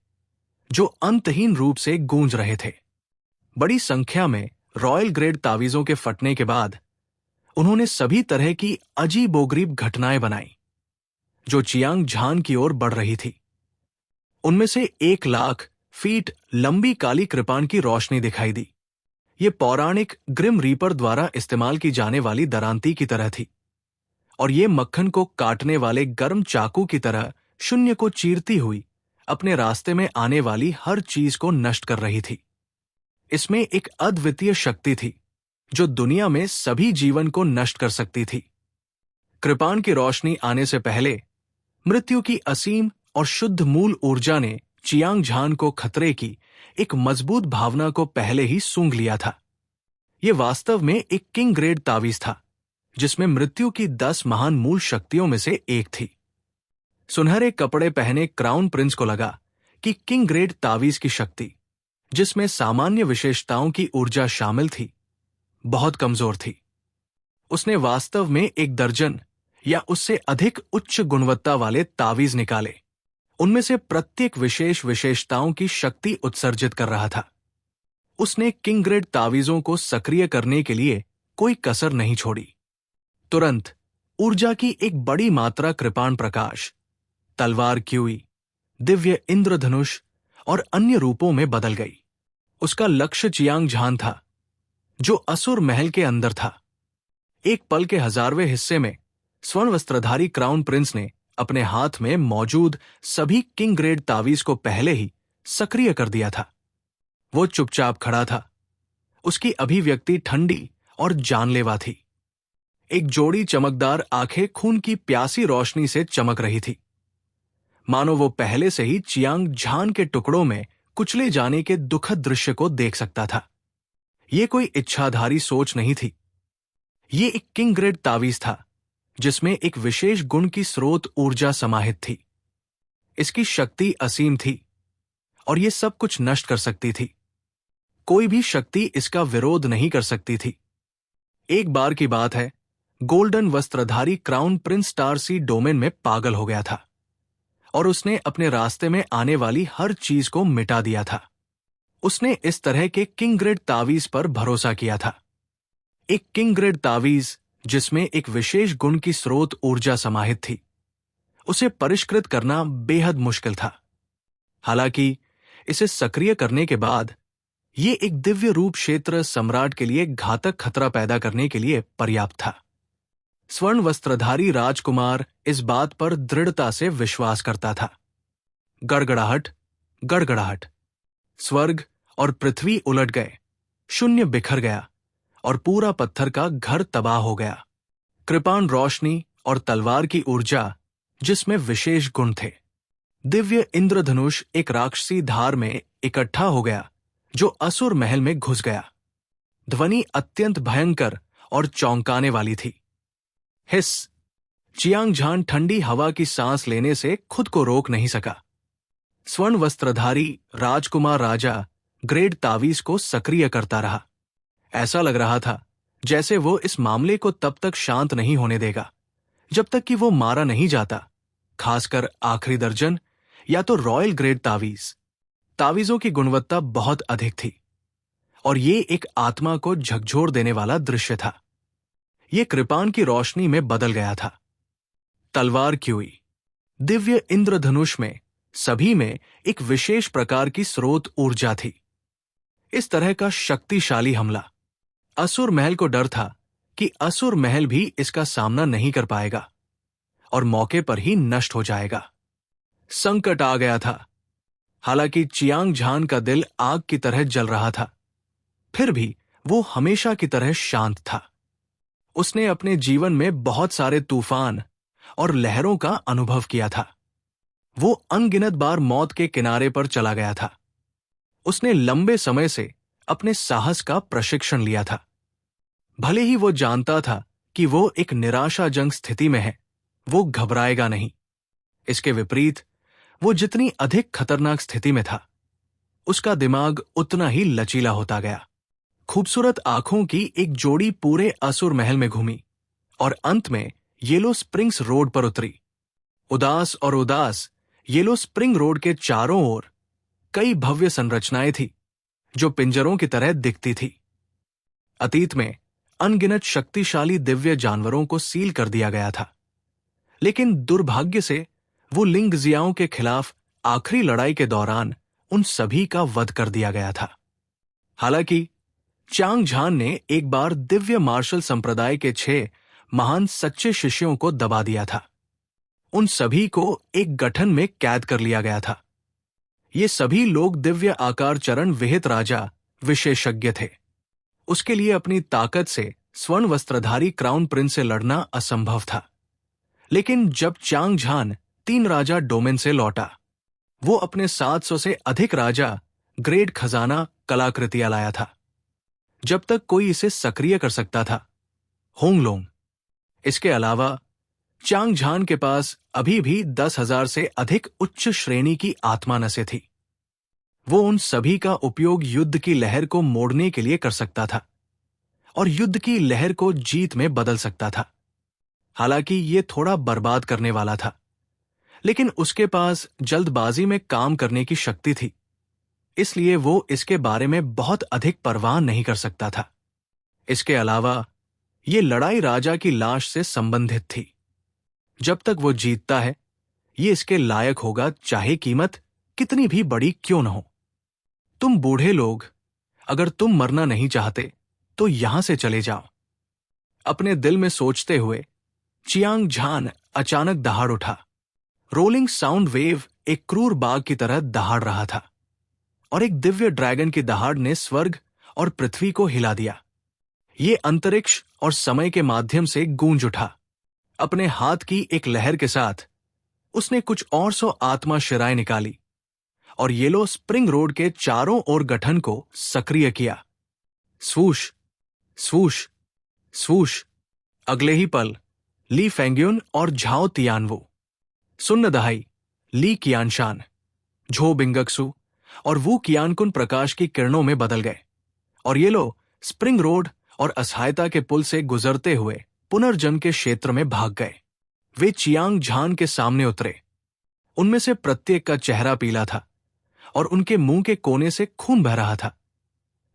जो अंतहीन रूप से गूंज रहे थे। बड़ी संख्या में रॉयल ग्रेड तावीजों के फटने के बाद उन्होंने सभी तरह की अजीबोगरीब घटनाएं बनाई, जो चियांग झान की ओर बढ़ रही थी। उनमें से 1 लाख फीट लंबी काली कृपाण की रोशनी दिखाई दी। ये पौराणिक ग्रिम रीपर द्वारा इस्तेमाल की जाने वाली दरांती की तरह थी, और ये मक्खन को काटने वाले गर्म चाकू की तरह शून्य को चीरती हुई अपने रास्ते में आने वाली हर चीज को नष्ट कर रही थी। इसमें एक अद्वितीय शक्ति थी जो दुनिया में सभी जीवन को नष्ट कर सकती थी। कृपाण की रोशनी आने से पहले मृत्यु की असीम और शुद्ध मूल ऊर्जा ने चियांग झान को खतरे की एक मजबूत भावना को पहले ही सूंघ लिया था। यह वास्तव में एक किंग ग्रेड तावीज था, जिसमें मृत्यु की 10 महान मूल शक्तियों में से एक थी। सुनहरे कपड़े पहने क्राउन प्रिंस को लगा कि किंग ग्रेड तावीज की शक्ति, जिसमें सामान्य विशेषताओं की ऊर्जा शामिल थी, बहुत कमजोर थी। उसने वास्तव में 1 दर्जन या उससे अधिक उच्च गुणवत्ता वाले तावीज निकाले। उनमें से प्रत्येक विशेष विशेषताओं की शक्ति उत्सर्जित कर रहा था। उसने किंग ग्रेड तावीजों को सक्रिय करने के लिए कोई कसर नहीं छोड़ी। तुरंत ऊर्जा की एक बड़ी मात्रा कृपाण प्रकाश, तलवार क्यूई, दिव्य इंद्रधनुष और अन्य रूपों में बदल गई। उसका लक्ष्य चियांग झान था, जो असुर महल के अंदर था। एक पल के 1000वें हिस्से में स्वर्ण वस्त्रधारी क्राउन प्रिंस ने अपने हाथ में मौजूद सभी किंग ग्रेड तावीज को पहले ही सक्रिय कर दिया था। वो चुपचाप खड़ा था। उसकी अभिव्यक्ति ठंडी और जानलेवा थी। एक जोड़ी चमकदार आंखें खून की प्यासी रोशनी से चमक रही थी, मानो वो पहले से ही चियांग झान के टुकड़ों में कुचले जाने के दुखद दृश्य को देख सकता था। ये कोई इच्छाधारी सोच नहीं थी। ये एक किंग ग्रेड तावीज था, जिसमें एक विशेष गुण की स्रोत ऊर्जा समाहित थी। इसकी शक्ति असीम थी और ये सब कुछ नष्ट कर सकती थी। कोई भी शक्ति इसका विरोध नहीं कर सकती थी। एक बार की बात है, गोल्डन वस्त्रधारी क्राउन प्रिंस टारसी डोमेन में पागल हो गया था और उसने अपने रास्ते में आने वाली हर चीज को मिटा दिया था। उसने इस तरह के किंग ग्रेड तावीज पर भरोसा किया था। एक किंग ग्रेड तावीज जिसमें एक विशेष गुण की स्रोत ऊर्जा समाहित थी। उसे परिष्कृत करना बेहद मुश्किल था। हालांकि इसे सक्रिय करने के बाद यह एक दिव्य रूप क्षेत्र सम्राट के लिए घातक खतरा पैदा करने के लिए पर्याप्त था। स्वर्ण वस्त्रधारी राजकुमार इस बात पर दृढ़ता से विश्वास करता था। गड़गड़ाहट, गड़गड़ाहट। स्वर्ग और पृथ्वी उलट गए, शून्य बिखर गया और पूरा पत्थर का घर तबाह हो गया। कृपाण रोशनी और तलवार की ऊर्जा, जिसमें विशेष गुण थे। दिव्य इंद्रधनुष एक राक्षसी धार में इकट्ठा हो गया, जो असुर महल में घुस गया। ध्वनि अत्यंत भयंकर और चौंकाने वाली थी। हिस। चियांग झान ठंडी हवा की सांस लेने से खुद को रोक नहीं सका। स्वर्ण वस्त्रधारी राजकुमार राजा ग्रेड तावीज को सक्रिय करता रहा। ऐसा लग रहा था जैसे वो इस मामले को तब तक शांत नहीं होने देगा जब तक कि वो मारा नहीं जाता, खासकर आखिरी दर्जन या तो रॉयल ग्रेड तावीज। तावीजों की गुणवत्ता बहुत अधिक थी और ये एक आत्मा को झकझोर देने वाला दृश्य था। ये कृपाण की रोशनी में बदल गया था। तलवार क्यूई, दिव्य इंद्रधनुष में सभी में एक विशेष प्रकार की स्रोत ऊर्जा थी। इस तरह का शक्तिशाली हमला, असुर महल को डर था कि असुर महल भी इसका सामना नहीं कर पाएगा और मौके पर ही नष्ट हो जाएगा। संकट आ गया था। हालांकि चियांग झान का दिल आग की तरह जल रहा था, फिर भी वो हमेशा की तरह शांत था। उसने अपने जीवन में बहुत सारे तूफान और लहरों का अनुभव किया था। वो अनगिनत बार मौत के किनारे पर चला गया था। उसने लंबे समय से अपने साहस का प्रशिक्षण लिया था। भले ही वो जानता था कि वो एक निराशाजनक स्थिति में है, वो घबराएगा नहीं। इसके विपरीत वो जितनी अधिक खतरनाक स्थिति में था, उसका दिमाग उतना ही लचीला होता गया। खूबसूरत आंखों की एक जोड़ी पूरे असुर महल में घूमी और अंत में येलो स्प्रिंग्स रोड पर उतरी। उदास येलो स्प्रिंग रोड के चारों ओर कई भव्य संरचनाएं थी जो पिंजरों की तरह दिखती थी। अतीत में अनगिनत शक्तिशाली दिव्य जानवरों को सील कर दिया गया था, लेकिन दुर्भाग्य से वो लिंगजियाओं के खिलाफ आखिरी लड़ाई के दौरान उन सभी का वध कर दिया गया था। हालांकि चांग झान ने एक बार दिव्य मार्शल संप्रदाय के 6 महान सच्चे शिष्यों को दबा दिया था। उन सभी को एक गठन में कैद कर लिया गया था। ये सभी लोग दिव्य आकार चरण विहित राजा विशेषज्ञ थे। उसके लिए अपनी ताकत से स्वर्ण वस्त्रधारी क्राउन प्रिंस से लड़ना असंभव था। लेकिन जब चांग झान 3 राजा डोमेन से लौटा, वो अपने 700 से अधिक राजा ग्रेड खजाना कलाकृतियां लाया था, जब तक कोई इसे सक्रिय कर सकता था। होंगलोंग। इसके अलावा चांग झान के पास अभी भी 10,000 से अधिक उच्च श्रेणी की आत्मा नसें थी। वो उन सभी का उपयोग युद्ध की लहर को मोड़ने के लिए कर सकता था और युद्ध की लहर को जीत में बदल सकता था। हालांकि ये थोड़ा बर्बाद करने वाला था, लेकिन उसके पास जल्दबाजी में काम करने की शक्ति थी, इसलिए वो इसके बारे में बहुत अधिक परवाह नहीं कर सकता था। इसके अलावा ये लड़ाई राजा की लाश से संबंधित थी। जब तक वो जीतता है, ये इसके लायक होगा, चाहे कीमत कितनी भी बड़ी क्यों न हो। तुम बूढ़े लोग, अगर तुम मरना नहीं चाहते तो यहां से चले जाओ। अपने दिल में सोचते हुए चियांग झान अचानक दहाड़ उठा। रोलिंग साउंड वेव एक क्रूर बाघ की तरह दहाड़ रहा था और एक दिव्य ड्रैगन की दहाड़ ने स्वर्ग और पृथ्वी को हिला दिया। ये अंतरिक्ष और समय के माध्यम से गूंज उठा। अपने हाथ की एक लहर के साथ उसने कुछ और 100 आत्मा शिराएं निकाली और येलो स्प्रिंग रोड के चारों ओर गठन को सक्रिय किया। स्वूश, स्वूश, स्वूश। अगले ही पल ली फेंग्युन और झाओ तियानवू, सुन्न दहाई, ली कियानशान, झो बिंगक्सू और वू कियानकुन प्रकाश की किरणों में बदल गए और येलो स्प्रिंग रोड और असहायता के पुल से गुजरते हुए पुनर्जन्म के क्षेत्र में भाग गए। वे चियांग झान के सामने उतरे। उनमें से प्रत्येक का चेहरा पीला था और उनके मुंह के कोने से खून बह रहा था,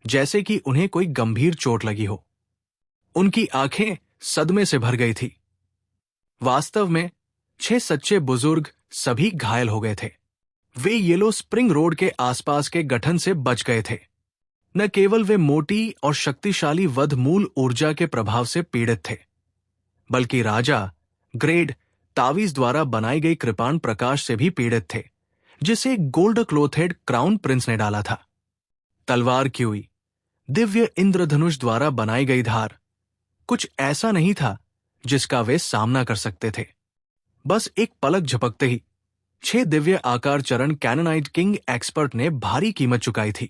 जैसे कि उन्हें कोई गंभीर चोट लगी हो। उनकी आंखें सदमे से भर गई थी। वास्तव में 6 सच्चे बुजुर्ग सभी घायल हो गए थे। वे येलो स्प्रिंग रोड के आसपास के गठन से बच गए थे। न केवल वे मोटी और शक्तिशाली वधमूल ऊर्जा के प्रभाव से पीड़ित थे, बल्कि राजा ग्रेड तावीज द्वारा बनाई गई कृपाण प्रकाश से भी पीड़ित थे, जिसे गोल्ड क्लोथेड क्राउन प्रिंस ने डाला था। तलवार की हुई दिव्य इंद्रधनुष द्वारा बनाई गई धार कुछ ऐसा नहीं था जिसका वे सामना कर सकते थे। बस एक पलक झपकते ही 6 दिव्य आकार चरण कैनोनाइट किंग एक्सपर्ट ने भारी कीमत चुकाई थी।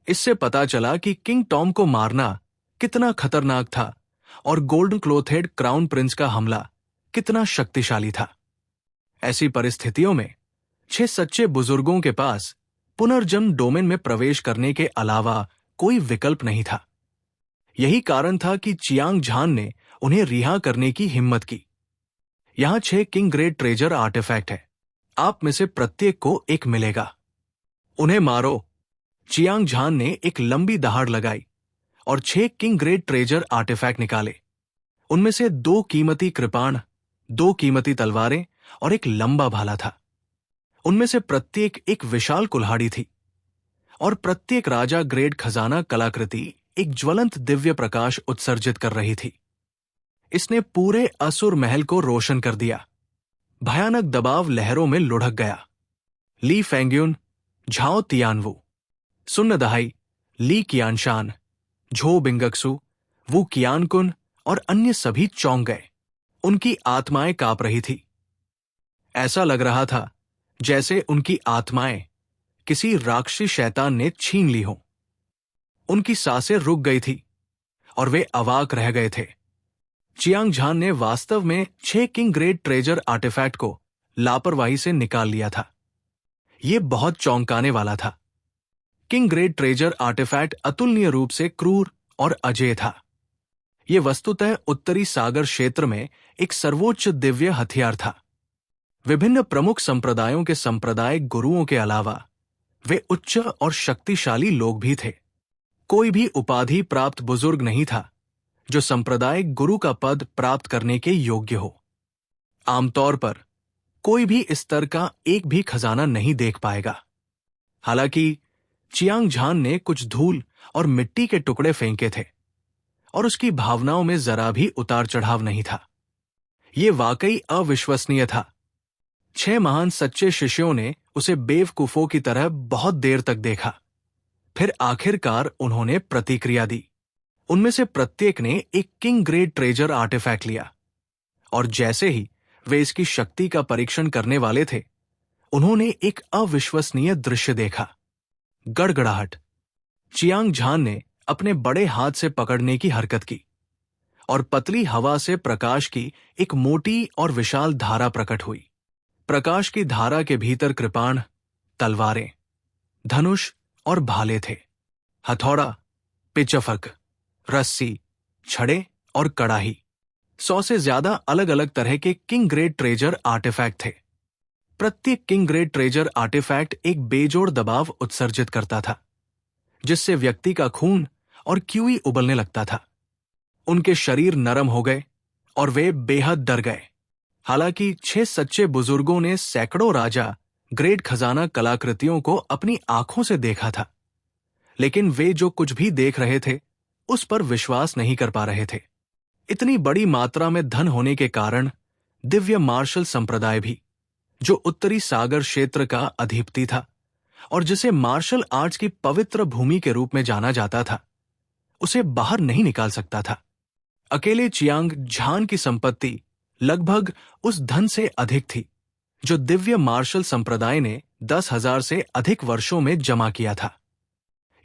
इससे पता चला कि किंग टॉम को मारना कितना खतरनाक था और गोल्डन क्लोथेड क्राउन प्रिंस का हमला कितना शक्तिशाली था। ऐसी परिस्थितियों में 6 सच्चे बुजुर्गों के पास पुनर्जन्म डोमेन में प्रवेश करने के अलावा कोई विकल्प नहीं था। यही कारण था कि चियांग झान ने उन्हें रिहा करने की हिम्मत की। यहां 6 किंग ग्रेड ट्रेजर आर्टिफैक्ट है, आप में से प्रत्येक को एक मिलेगा। उन्हें मारो। चियांग झान ने एक लंबी दहाड़ लगाई और 6 किंग ग्रेड ट्रेजर आर्टिफैक्ट निकाले। उनमें से 2 कीमती कृपाण, 2 कीमती तलवारें और एक लंबा भाला था। उनमें से प्रत्येक एक विशाल कुल्हाड़ी थी और प्रत्येक राजा ग्रेड खजाना कलाकृति एक ज्वलंत दिव्य प्रकाश उत्सर्जित कर रही थी। इसने पूरे असुर महल को रोशन कर दिया। भयानक दबाव लहरों में लुढ़क गया। ली फेंग्युन, झाओ तियानवू, सुन्न दहाई, ली कियानशान, झो बिंगक्सू, वू कियानकुन और अन्य सभी चौंक गए। उनकी आत्माएं कांप रही थी। ऐसा लग रहा था जैसे उनकी आत्माएं किसी राक्षसी शैतान ने छीन ली हो। उनकी सांसें रुक गई थी और वे अवाक रह गए थे। चियांग झान ने वास्तव में 6 किंग ग्रेड ट्रेजर आर्टिफैक्ट को लापरवाही से निकाल लिया था। यह बहुत चौंकाने वाला था। किंग ग्रेड ट्रेजर आर्टिफैक्ट अतुलनीय रूप से क्रूर और अजेय था। यह वस्तुतः उत्तरी सागर क्षेत्र में एक सर्वोच्च दिव्य हथियार था। विभिन्न प्रमुख संप्रदायों के सांप्रदायिक गुरुओं के अलावा वे उच्च और शक्तिशाली लोग भी थे। कोई भी उपाधि प्राप्त बुजुर्ग नहीं था जो सांप्रदायिक गुरु का पद प्राप्त करने के योग्य हो। आमतौर पर कोई भी इस स्तर का एक भी खजाना नहीं देख पाएगा। हालांकि चियांग झान ने कुछ धूल और मिट्टी के टुकड़े फेंके थे और उसकी भावनाओं में जरा भी उतार चढ़ाव नहीं था। यह वाकई अविश्वसनीय था। 6 महान सच्चे शिष्यों ने उसे बेवकूफों की तरह बहुत देर तक देखा। फिर आखिरकार उन्होंने प्रतिक्रिया दी। उनमें से प्रत्येक ने एक किंग ग्रेड ट्रेजर आर्टिफैक्ट लिया और जैसे ही वे इसकी शक्ति का परीक्षण करने वाले थे, उन्होंने एक अविश्वसनीय दृश्य देखा। गड़गड़ाहट। चियांग झान ने अपने बड़े हाथ से पकड़ने की हरकत की और पतली हवा से प्रकाश की एक मोटी और विशाल धारा प्रकट हुई। प्रकाश की धारा के भीतर कृपाण, तलवारें, धनुष और भाले थे। हथौड़ा, पिचफक, रस्सी, छड़े और कड़ाही। 100 से ज्यादा अलग अलग तरह के किंग ग्रेड ट्रेजर आर्टिफैक्ट थे। प्रत्येक किंग ग्रेड ट्रेजर आर्टिफैक्ट एक बेजोड़ दबाव उत्सर्जित करता था, जिससे व्यक्ति का खून और क्यूई उबलने लगता था। उनके शरीर नरम हो गए और वे बेहद डर गए। हालांकि 6 सच्चे बुजुर्गों ने सैकड़ों राजा ग्रेड खजाना कलाकृतियों को अपनी आंखों से देखा था, लेकिन वे जो कुछ भी देख रहे थे उस पर विश्वास नहीं कर पा रहे थे। इतनी बड़ी मात्रा में धन होने के कारण दिव्य मार्शल संप्रदाय भी, जो उत्तरी सागर क्षेत्र का अधिपति था और जिसे मार्शल आर्ट्स की पवित्र भूमि के रूप में जाना जाता था, उसे बाहर नहीं निकाल सकता था। अकेले चियांग झान की संपत्ति लगभग उस धन से अधिक थी जो दिव्य मार्शल संप्रदाय ने 10,000 से अधिक वर्षों में जमा किया था।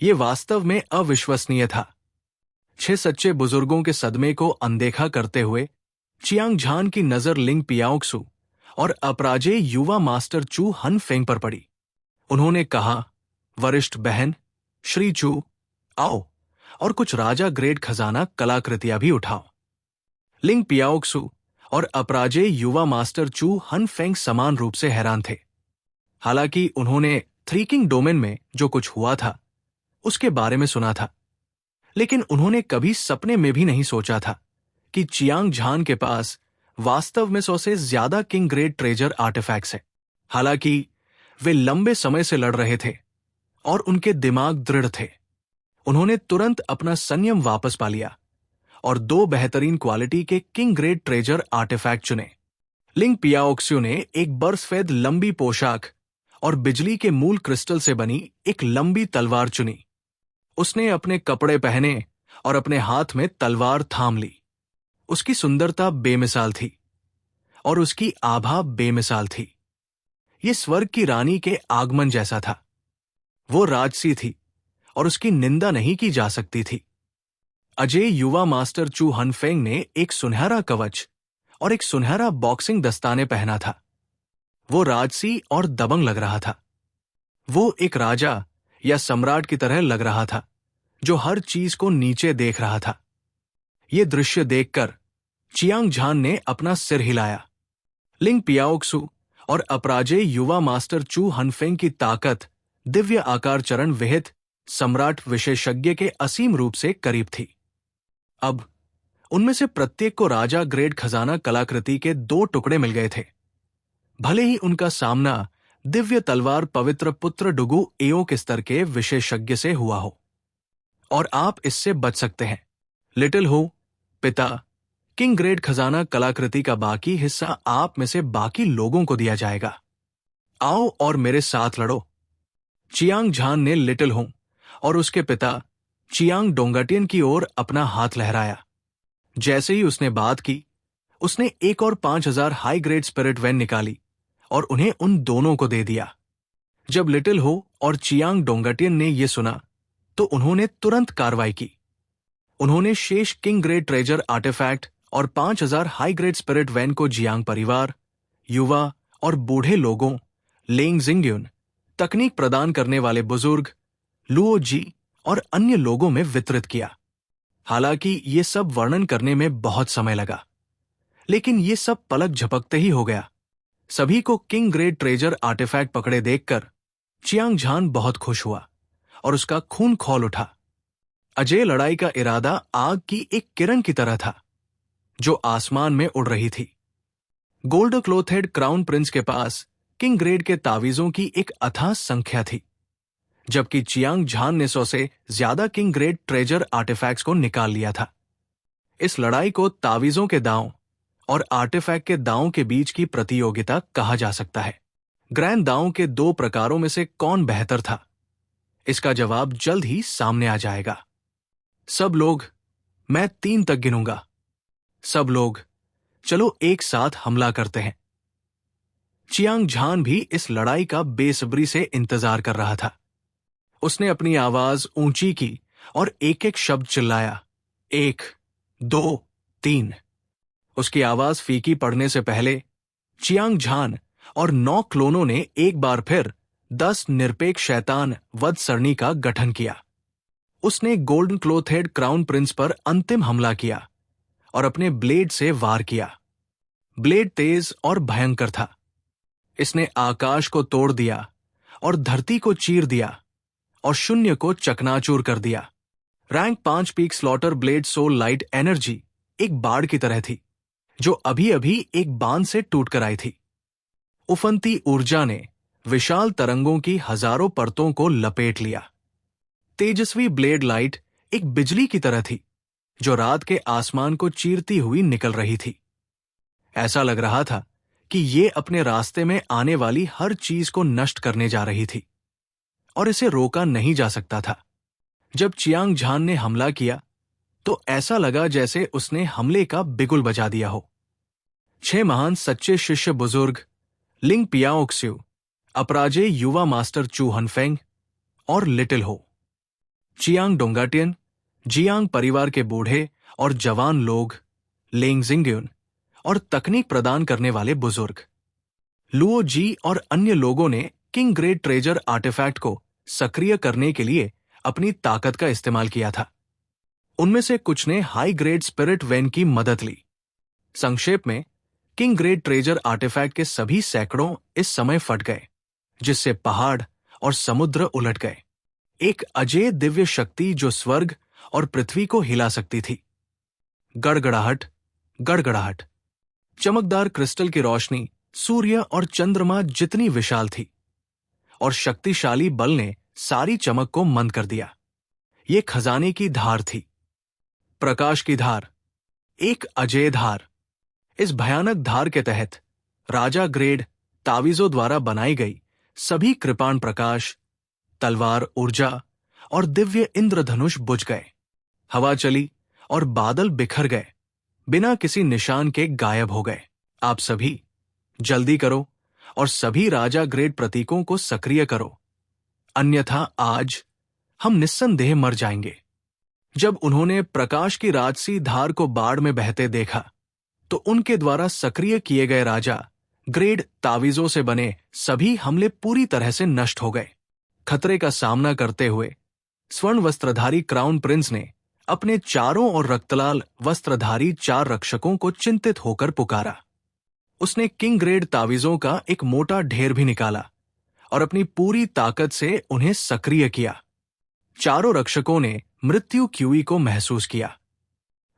यह वास्तव में अविश्वसनीय था। 6 सच्चे बुजुर्गों के सदमे को अनदेखा करते हुए चियांग झान की नजर लिंग पियाओक्सु और अपराजेय युवा मास्टर चू हनफेंग पर पड़ी। उन्होंने कहा, वरिष्ठ बहन श्री चू, आओ और कुछ राजा ग्रेड खजाना कलाकृतियां भी उठाओ। लिंग पियाओक्सु और अपराजेय युवा मास्टर चू हनफेंग समान रूप से हैरान थे। हालांकि उन्होंने 3 किंग डोमेन में जो कुछ हुआ था उसके बारे में सुना था, लेकिन उन्होंने कभी सपने में भी नहीं सोचा था कि चियांग झान के पास वास्तव में 100 से ज्यादा किंग ग्रेड ट्रेजर आर्टिफैक्ट्स हैं। हालांकि वे लंबे समय से लड़ रहे थे और उनके दिमाग दृढ़ थे। उन्होंने तुरंत अपना संयम वापस पा लिया और 2 बेहतरीन क्वालिटी के किंग ग्रेड ट्रेजर आर्टिफैक्ट चुने। लिंग पियाओक्स्यू ने एक बर्फसफेद लंबी पोशाक और बिजली के मूल क्रिस्टल से बनी एक लंबी तलवार चुनी। उसने अपने कपड़े पहने और अपने हाथ में तलवार थाम ली। उसकी सुंदरता बेमिसाल थी और उसकी आभा बेमिसाल थी। यह स्वर्ग की रानी के आगमन जैसा था। वो राजसी थी और उसकी निंदा नहीं की जा सकती थी। अजय युवा मास्टर चू हनफेंग ने एक सुनहरा कवच और एक सुनहरा बॉक्सिंग दस्ताने पहना था। वो राजसी और दबंग लग रहा था। वो एक राजा या सम्राट की तरह लग रहा था जो हर चीज को नीचे देख रहा था। यह दृश्य देखकर चियांग झान ने अपना सिर हिलाया। लिंग पियाओक्सु और अपराजेय युवा मास्टर चू हनफेंग की ताकत दिव्य आकार चरण विहित सम्राट विशेषज्ञ के असीम रूप से करीब थी। अब उनमें से प्रत्येक को राजा ग्रेड खजाना कलाकृति के 2 टुकड़े मिल गए थे। भले ही उनका सामना दिव्य तलवार पवित्र पुत्र डुगु एओ के स्तर के विशेषज्ञ से हुआ हो, और आप इससे बच सकते हैं। लिटिल हो, पिता, किंग ग्रेड खजाना कलाकृति का बाकी हिस्सा आप में से बाकी लोगों को दिया जाएगा। आओ और मेरे साथ लड़ो। चियांग झान ने लिटिल हो और उसके पिता चियांग डोंगटियन की ओर अपना हाथ लहराया। जैसे ही उसने बात की, उसने एक और 5,000 हाई ग्रेड स्पिरिट वैन निकाली और उन्हें उन दोनों को दे दिया। जब लिटिल हो और चियांग डोंगटियन ने यह सुना तो उन्होंने तुरंत कार्रवाई की। उन्होंने शेष किंग ग्रेड ट्रेजर आर्टिफैक्ट और 5000 हाई ग्रेड स्पिरिट वैन को जियांग परिवार, युवा और बूढ़े लोगों, लेंग जिंग्युन, तकनीक प्रदान करने वाले बुजुर्ग, लुओ जी और अन्य लोगों में वितरित किया। हालांकि ये सब वर्णन करने में बहुत समय लगा, लेकिन ये सब पलक झपकते ही हो गया। सभी को किंग ग्रेड ट्रेजर आर्टिफैक्ट पकड़े देखकर चियांग झान बहुत खुश हुआ और उसका खून खौल उठा। अजय लड़ाई का इरादा आग की एक किरण की तरह था जो आसमान में उड़ रही थी। गोल्ड क्लोथेड क्राउन प्रिंस के पास किंग ग्रेड के तावीजों की एक अथाह संख्या थी, जबकि चियांग झान ने 100 से ज्यादा किंग ग्रेड ट्रेजर आर्टिफैक्ट्स को निकाल लिया था। इस लड़ाई को तावीजों के दांव और आर्टिफैक्ट के दांव के बीच की प्रतियोगिता कहा जा सकता है। ग्रैंड दांव के 2 प्रकारों में से कौन बेहतर था, इसका जवाब जल्द ही सामने आ जाएगा। सब लोग, मैं 3 तक गिनूंगा। सब लोग, चलो एक साथ हमला करते हैं। चियांग झान भी इस लड़ाई का बेसब्री से इंतजार कर रहा था। उसने अपनी आवाज ऊंची की और एक एक शब्द चिल्लाया, 1, 2, 3। उसकी आवाज फीकी पड़ने से पहले चियांग झान और 9 क्लोनों ने एक बार फिर 10 निरपेक्ष शैतान वध सरणी का गठन किया। उसने गोल्डन क्लोथेड क्राउन प्रिंस पर अंतिम हमला किया और अपने ब्लेड से वार किया। ब्लेड तेज और भयंकर था। इसने आकाश को तोड़ दिया और धरती को चीर दिया और शून्य को चकनाचूर कर दिया। Rank 5 peak slaughter blade soul light energy एक बाढ़ की तरह थी जो अभी अभी एक बांध से टूट कर आई थी। उफनती ऊर्जा ने विशाल तरंगों की हजारों परतों को लपेट लिया। तेजस्वी ब्लेड लाइट एक बिजली की तरह थी जो रात के आसमान को चीरती हुई निकल रही थी। ऐसा लग रहा था कि ये अपने रास्ते में आने वाली हर चीज को नष्ट करने जा रही थी और इसे रोका नहीं जा सकता था। जब चियांग झान ने हमला किया तो ऐसा लगा जैसे उसने हमले का बिगुल बजा दिया हो। 6 महान सच्चे शिष्य बुजुर्ग लिंग पियाओक्स्यू, अपराजेय युवा मास्टर चू हनफेंग और लिटिल हो, चियांग डोंगाटियन, जियांग परिवार के बूढ़े और जवान लोग, लेंग जिंग्युन और तकनीक प्रदान करने वाले बुजुर्ग, लुओ जी और अन्य लोगों ने किंग ग्रेड ट्रेजर आर्टिफैक्ट को सक्रिय करने के लिए अपनी ताकत का इस्तेमाल किया था। उनमें से कुछ ने हाई ग्रेड स्पिरिट वैन की मदद ली। संक्षेप में, किंग ग्रेड ट्रेजर आर्टिफैक्ट के सभी सैकड़ों इस समय फट गए, जिससे पहाड़ और समुद्र उलट गए। एक अजेय दिव्य शक्ति जो स्वर्ग और पृथ्वी को हिला सकती थी। गड़गड़ाहट, गड़गड़ाहट। चमकदार क्रिस्टल की रोशनी सूर्य और चंद्रमा जितनी विशाल थी और शक्तिशाली बल ने सारी चमक को मंद कर दिया। ये खजाने की धार थी, प्रकाश की धार, एक अजेय धार। इस भयानक धार के तहत राजा ग्रेड तावीजों द्वारा बनाई गई सभी कृपाण प्रकाश, तलवार ऊर्जा और दिव्य इंद्रधनुष बुझ गए। हवा चली और बादल बिखर गए, बिना किसी निशान के गायब हो गए। आप सभी जल्दी करो और सभी राजा ग्रेड प्रतीकों को सक्रिय करो, अन्यथा आज हम निस्संदेह मर जाएंगे। जब उन्होंने प्रकाश की राजसी धार को बाढ़ में बहते देखा तो उनके द्वारा सक्रिय किए गए राजा ग्रेड तावीजों से बने सभी हमले पूरी तरह से नष्ट हो गए। खतरे का सामना करते हुए स्वर्ण वस्त्रधारी क्राउन प्रिंस ने अपने चारों ओर रक्तलाल वस्त्रधारी 4 रक्षकों को चिंतित होकर पुकारा। उसने किंग ग्रेड तावीजों का एक मोटा ढेर भी निकाला और अपनी पूरी ताकत से उन्हें सक्रिय किया। चारों रक्षकों ने मृत्यु क्यूई को महसूस किया।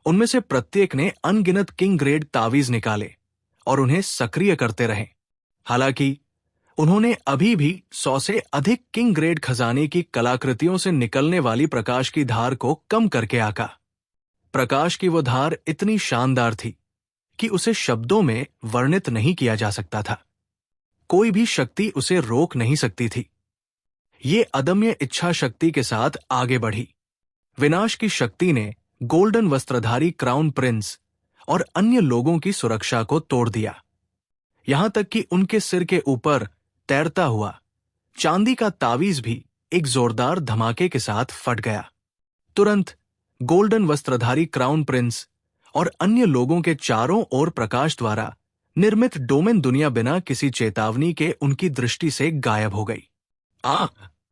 उनमें से प्रत्येक ने अनगिनत किंग ग्रेड तावीज निकाले और उन्हें सक्रिय करते रहे। हालांकि उन्होंने अभी भी 100 से अधिक किंग ग्रेड खजाने की कलाकृतियों से निकलने वाली प्रकाश की धार को कम करके आंका। प्रकाश की वो धार इतनी शानदार थी कि उसे शब्दों में वर्णित नहीं किया जा सकता था। कोई भी शक्ति उसे रोक नहीं सकती थी। ये अदम्य इच्छा शक्ति के साथ आगे बढ़ी। विनाश की शक्ति ने गोल्डन वस्त्रधारी क्राउन प्रिंस और अन्य लोगों की सुरक्षा को तोड़ दिया, यहां तक कि उनके सिर के ऊपर तैरता हुआ चांदी का तावीज भी एक जोरदार धमाके के साथ फट गया। तुरंत गोल्डन वस्त्रधारी क्राउन प्रिंस और अन्य लोगों के चारों ओर प्रकाश द्वारा निर्मित डोमेन दुनिया बिना किसी चेतावनी के उनकी दृष्टि से गायब हो गई।